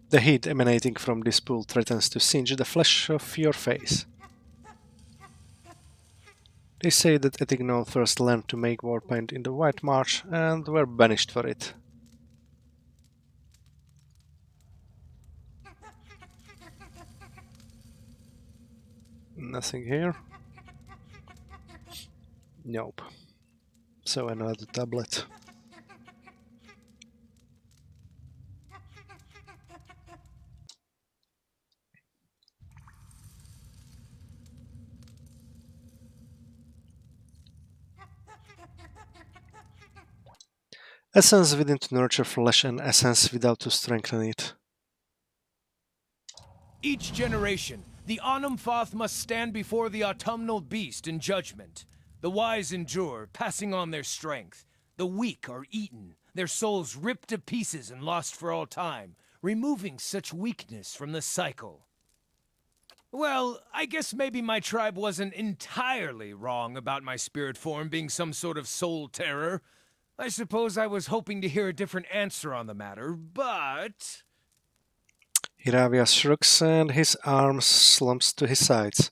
Speaker 1: The heat emanating from this pool threatens to singe the flesh of your face. They say that Etignol first learned to make war paint in the White March and were banished for it. Nothing here. Nope. So another tablet. Essence within to nurture flesh and essence without to strengthen it.
Speaker 2: Each generation, the Anumfoth must stand before the autumnal beast in judgment. The wise endure, passing on their strength. The weak are eaten, their souls ripped to pieces and lost for all time, removing such weakness from the cycle. Well, I guess maybe my tribe wasn't entirely wrong about my spirit form being some sort of soul terror. I suppose I was hoping to hear a different answer on the matter, but...
Speaker 1: Hiravia shrugs and his arms slumps to his sides.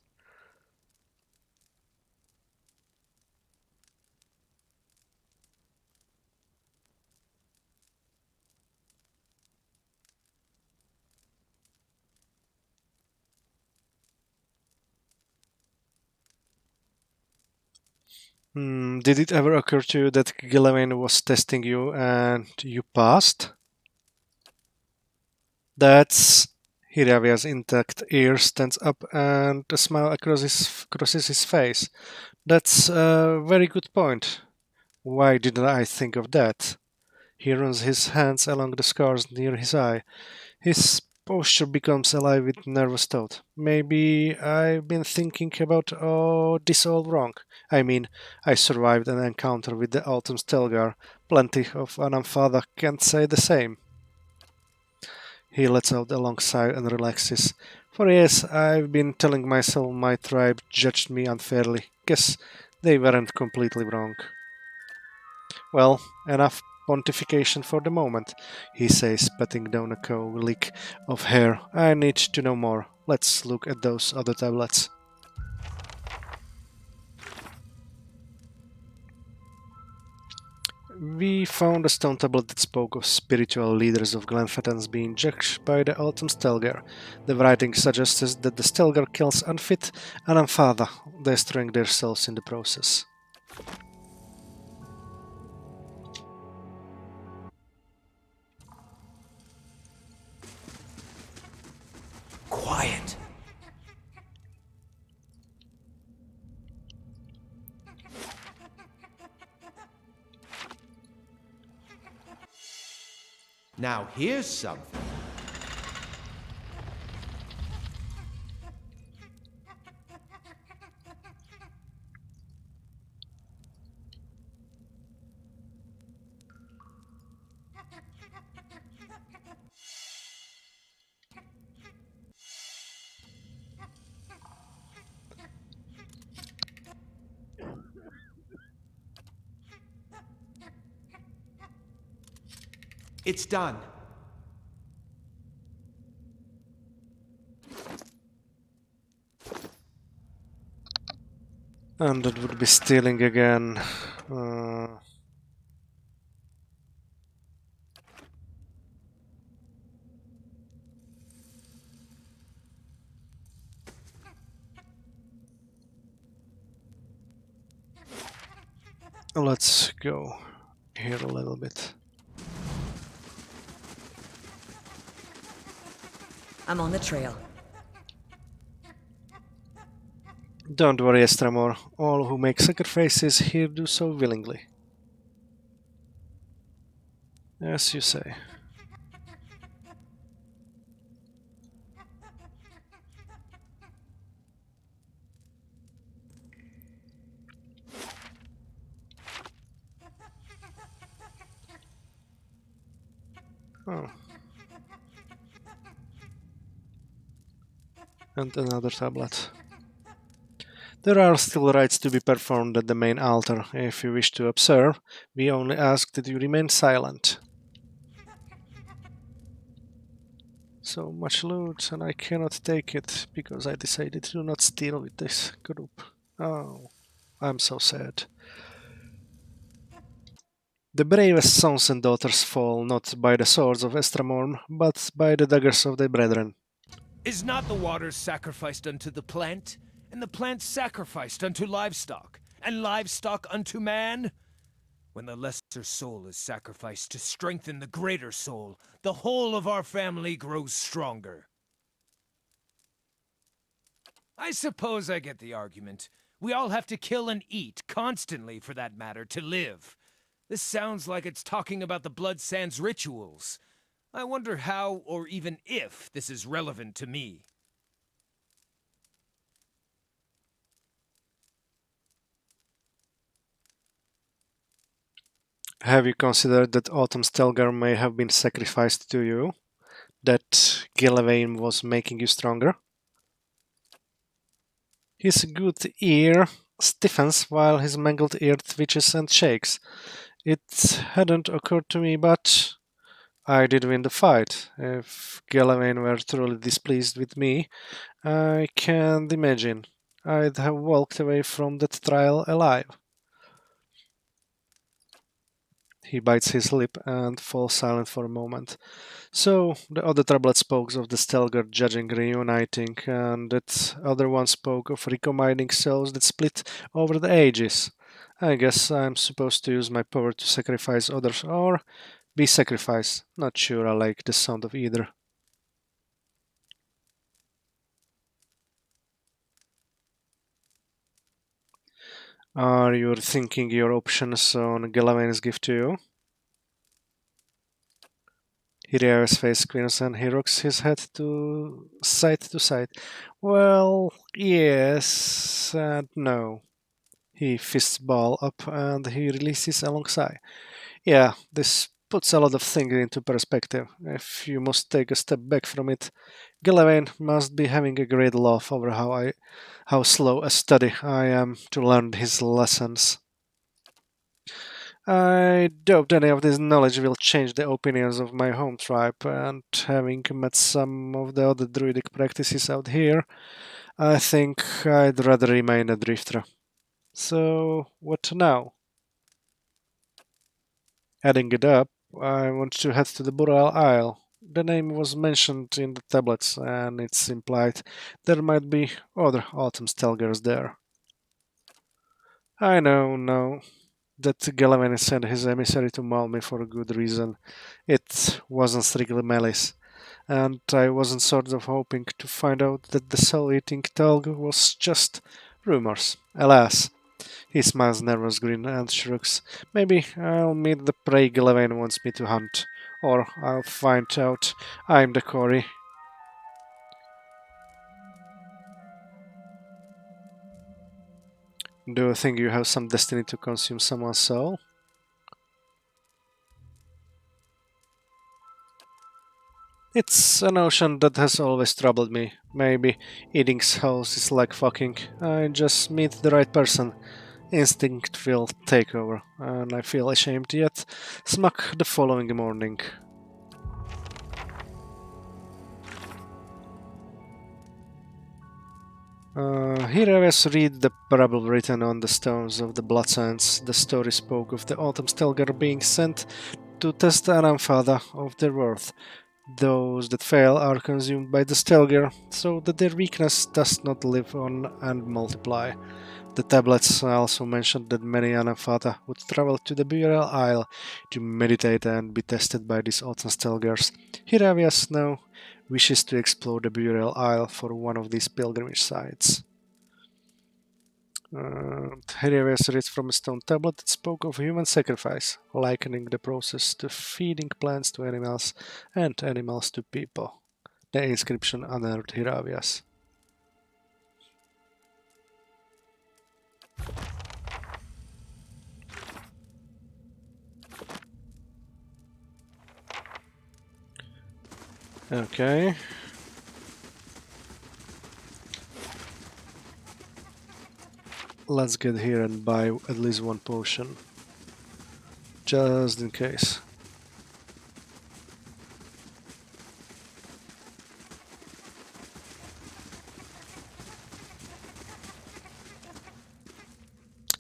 Speaker 1: Did it ever occur to you that Gillivan was testing you and you passed? That's... Hiravia's intact ear stands up and a smile crosses his face. That's a very good point. Why didn't I think of that? He runs his hands along the scars near his eye. His posture becomes alive with nervous thought. Maybe I've been thinking about this all wrong. I mean, I survived an encounter with the Autumn Stelgar. Plenty of Anamfada can't say the same. He lets out a long sigh and relaxes. For years, I've been telling myself my tribe judged me unfairly. Guess they weren't completely wrong. Well, enough pontification for the moment, he says, patting down a cowlick of hair. I need to know more. Let's look at those other tablets. We found a stone tablet that spoke of spiritual leaders of Glenfattens being judged by the Autumn Stelgar. The writing suggests that the Stelgar kills unfit and Anfada, destroying their souls in the process.
Speaker 9: Quiet. Now here's something. It's done.
Speaker 1: And that would be stealing again. Let's go here a little bit.
Speaker 10: I'm on the trail.
Speaker 1: Don't worry, Estramor. All who make sacrifices here do so willingly. As you say. Oh. And another tablet. There are still rites to be performed at the main altar. If you wish to observe, we only ask that you remain silent. So much loot, and I cannot take it because I decided to not steal with this group. Oh, I'm so sad. The bravest sons and daughters fall not by the swords of Estramorm, but by the daggers of their brethren.
Speaker 2: Is not the water sacrificed unto the plant, and the plant sacrificed unto livestock, and livestock unto man? When the lesser soul is sacrificed to strengthen the greater soul, the whole of our family grows stronger. I suppose I get the argument. We all have to kill and eat, constantly for that matter, to live. This sounds like it's talking about the Blood Sands rituals. I wonder how, or even if, this is relevant to me.
Speaker 1: Have you considered that Autumn Stelgar may have been sacrificed to you? That Gilavain was making you stronger? His good ear stiffens while his mangled ear twitches and shakes. It hadn't occurred to me, but I did win the fight. If Gilavain were truly displeased with me, I can't imagine I'd have walked away from that trial alive. He bites his lip and falls silent for a moment. So, the other tablet spoke of the Stelgar judging reuniting, and that other one spoke of recombining souls that split over the ages. I guess I'm supposed to use my power to sacrifice others or be sacrificed. Not sure I like the sound of either. Are you thinking your options on Gelavain's gift to you? Hiria's face squints and he rocks his head to side to side. Well, yes and no. He fists ball up and he releases a long sigh. Yeah, this puts a lot of things into perspective. If you must take a step back from it, Gillavain must be having a great laugh over how slow a study I am to learn his lessons. I doubt any of this knowledge will change the opinions of my home tribe, and having met some of the other druidic practices out here, I think I'd rather remain a drifter. So, what now? Adding it up, I want to head to the Boreal Isle. The name was mentioned in the tablets, and it's implied there might be other Autumn Stelgars there. I know, no, that Galavan sent his emissary to maul me for a good reason. It wasn't strictly malice, and I wasn't sort of hoping to find out that the soul-eating Telg was just rumors. Alas, he smiles nervous grin and shrugs. Maybe I'll meet the prey Gilavain wants me to hunt. Or I'll find out I'm the quarry. Do you think you have some destiny to consume someone's soul? It's a notion that has always troubled me. Maybe eating souls is like fucking. I just meet the right person. Instinct will take over, and I feel ashamed yet smack the following morning. Here I was read the parable written on the stones of the blood sands. The story spoke of the Autumn Stelgar being sent to test the Anamphada of their worth. Those that fail are consumed by the Stelgar, so that their weakness does not live on and multiply. The tablets also mentioned that many Anamphata would travel to the Burial Isle to meditate and be tested by these Autumn Stelgars. Hiravias now wishes to explore the Burial Isle for one of these pilgrimage sites. Hiravias reads from a stone tablet that spoke of human sacrifice, likening the process to feeding plants to animals and animals to people. The inscription honored Hiravias. Okay. Let's get here and buy at least one potion. Just in case.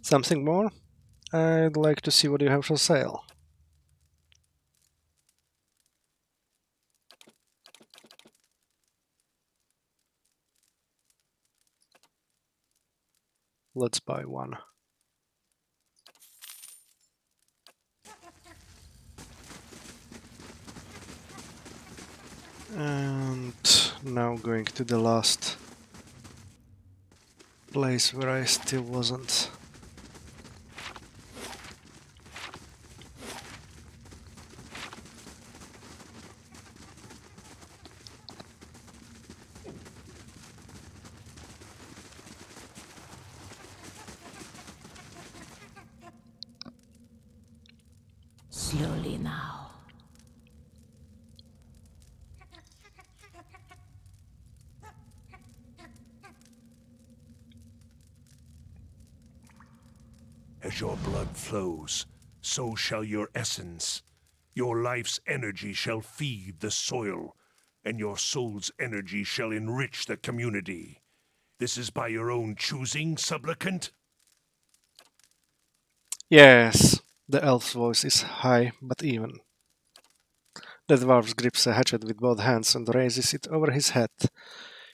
Speaker 1: Something more? I'd like to see what you have for sale. Let's buy one. And now going to the last place where I still wasn't.
Speaker 3: Slowly now.
Speaker 7: As your blood flows, so shall your essence. Your life's energy shall feed the soil, and your soul's energy shall enrich the community. This is by your own choosing, supplicant?
Speaker 1: Yes, the elf's voice is high but even. The dwarf grips a hatchet with both hands and raises it over his head.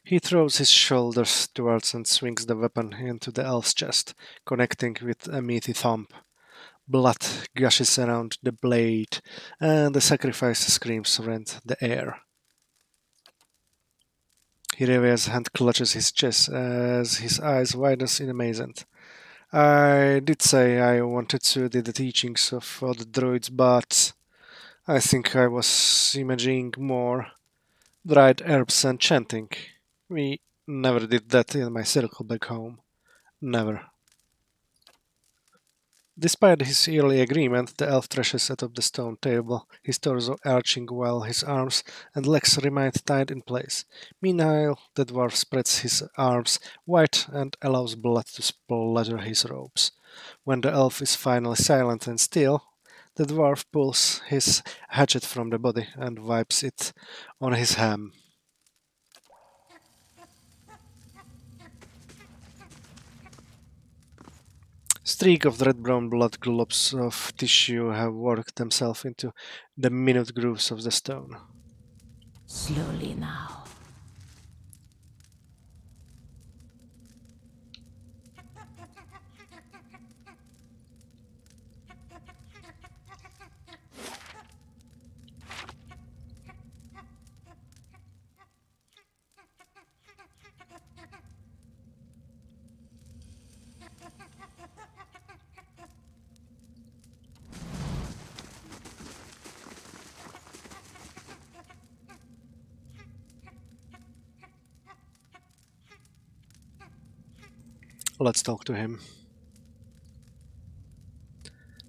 Speaker 1: He throws his shoulders towards and swings the weapon into the elf's chest, connecting with a meaty thump. Blood gushes around the blade, and the sacrifice screams rend the air. Hireve's hand clutches his chest as his eyes widen in amazement. I did say I wanted to do the teachings of other druids, but I think I was imagining more dried herbs and chanting. We never did that in my circle back home. Never. Despite his early agreement, the elf thrashes atop the stone table, his torso arching while his arms and legs remain tied in place. Meanwhile, the dwarf spreads his arms wide and allows blood to splatter his robes. When the elf is finally silent and still, the dwarf pulls his hatchet from the body and wipes it on his ham. Streak of red-brown blood globs of tissue have worked themselves into the minute grooves of the stone.
Speaker 3: Slowly now.
Speaker 1: Let's talk to him.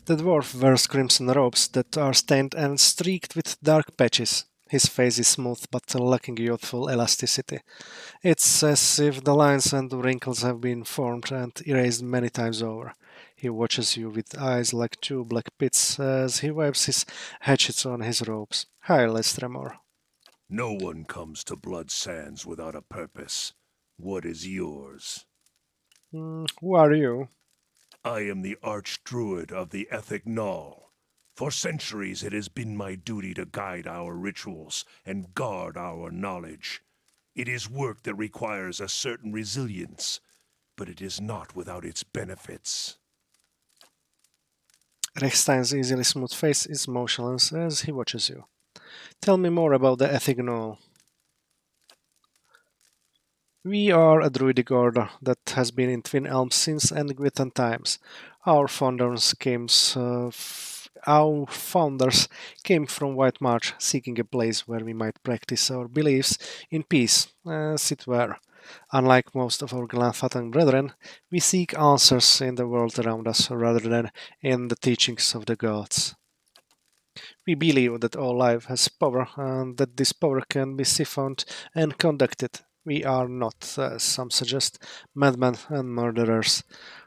Speaker 1: The dwarf wears crimson robes that are stained and streaked with dark patches. His face is smooth but lacking youthful elasticity. It's as if the lines and wrinkles have been formed and erased many times over. He watches you with eyes like two black pits as he wipes his hatchets on his robes. Hi, Lestremor.
Speaker 7: No one comes to Blood Sands without a purpose. What is yours?
Speaker 1: Who are you?
Speaker 7: I am the Archdruid of the Ethic Null. For centuries it has been my duty to guide our rituals and guard our knowledge. It is work that requires a certain resilience, but it is not without its benefits.
Speaker 1: Rechstein's easily smooth face is motionless as he watches you. Tell me more about the Ethignol. We are a druidic order that has been in Twin Elms since Anglican times. Our founders came, our founders came from White March, seeking a place where we might practice our beliefs in peace, as it were. Unlike most of our Glenfathan brethren, we seek answers in the world around us rather than in the teachings of the gods. We believe that all life has power and that this power can be siphoned and conducted. We are not, as some suggest, madmen and murderers.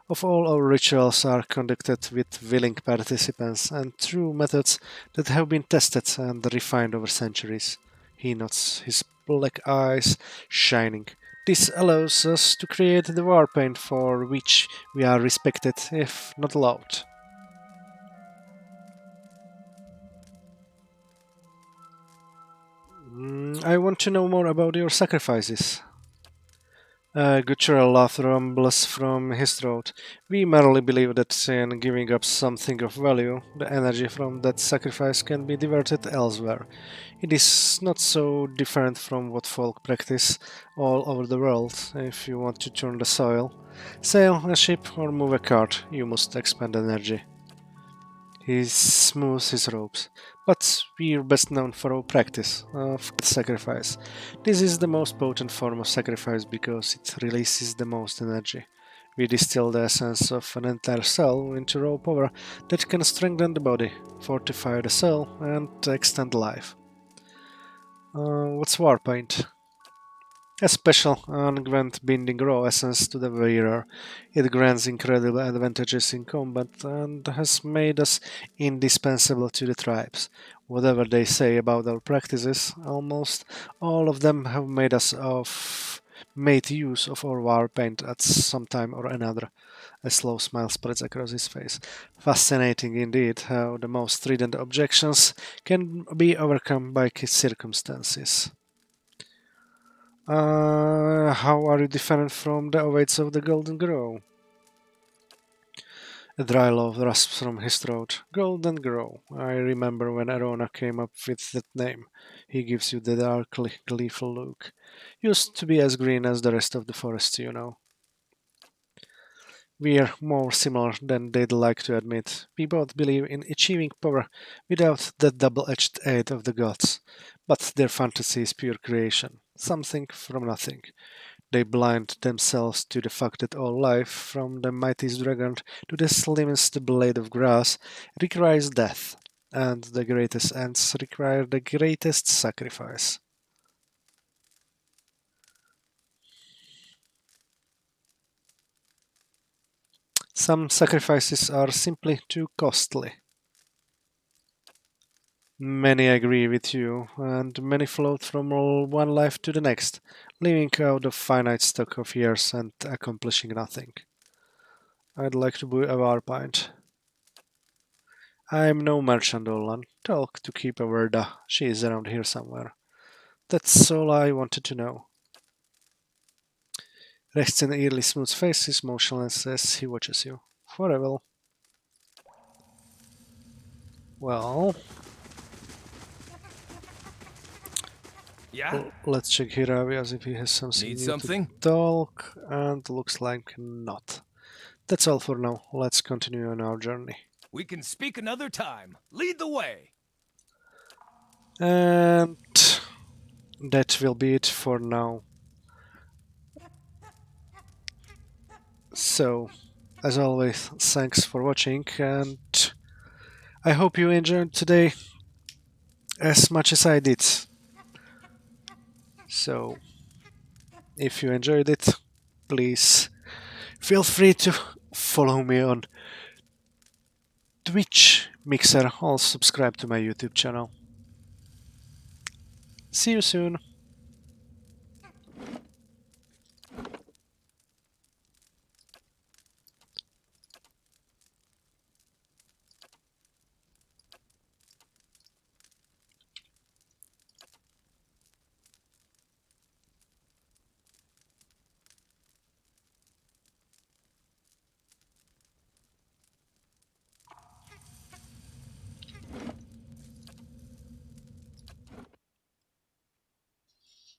Speaker 1: Of all our rituals are conducted with willing participants and through methods that have been tested and refined over centuries. He nods, his black eyes shining. This allows us to create the warpaint for which we are respected, if not loved. I want to know more about your sacrifices. A guttural laugh rumbles from his throat. We merely believe that in giving up something of value, the energy from that sacrifice can be diverted elsewhere. It is not so different from what folk practice all over the world. If you want to turn the soil, sail a ship, or move a cart, you must expend energy. He smooths his robes. But we're best known for our practice of sacrifice. This is the most potent form of sacrifice because it releases the most energy. We distill the essence of an entire cell into raw power that can strengthen the body, fortify the cell, and extend life. What's Warpaint? A special ungrant binding raw essence to the wearer. It grants incredible advantages in combat and has made us indispensable to the tribes. Whatever they say about our practices, almost all of them have made use of our war paint at some time or another. A slow smile spreads across his face. Fascinating indeed how the most strident objections can be overcome by circumstances. How are you different from the awaits of the Golden Grove? A dry laugh rasps from his throat. Golden Grove. I remember when Arona came up with that name. He gives you the darkly gleeful look. Used to be as green as the rest of the forest, you know. We're more similar than they'd like to admit. We both believe in achieving power without the double-edged aid of the gods. But their fantasy is pure creation. Something from nothing. They blind themselves to the fact that all life, from the mightiest dragon to the slimmest blade of grass, requires death, and the greatest ends require the greatest sacrifice. Some sacrifices are simply too costly. Many agree with you, and many float from one life to the next, living out a finite stock of years and accomplishing nothing. I'd like to buy a war pint. I'm no merchant, Olan. Talk to Keeper Verda. She is around here somewhere. That's all I wanted to know. Rests in eerily smooth face is motionless as he watches you. Forever. Well,
Speaker 2: Yeah?
Speaker 1: let's check Hirawi as if he has something
Speaker 2: Need
Speaker 1: new
Speaker 2: something?
Speaker 1: to talk, and looks like not. That's all for now. Let's continue on our journey.
Speaker 2: We can speak another time. Lead the way.
Speaker 1: And that will be it for now. So, as always, thanks for watching, and I hope you enjoyed today as much as I did. So, if you enjoyed it, please feel free to follow me on Twitch, Mixer, or subscribe to my YouTube channel. See you soon.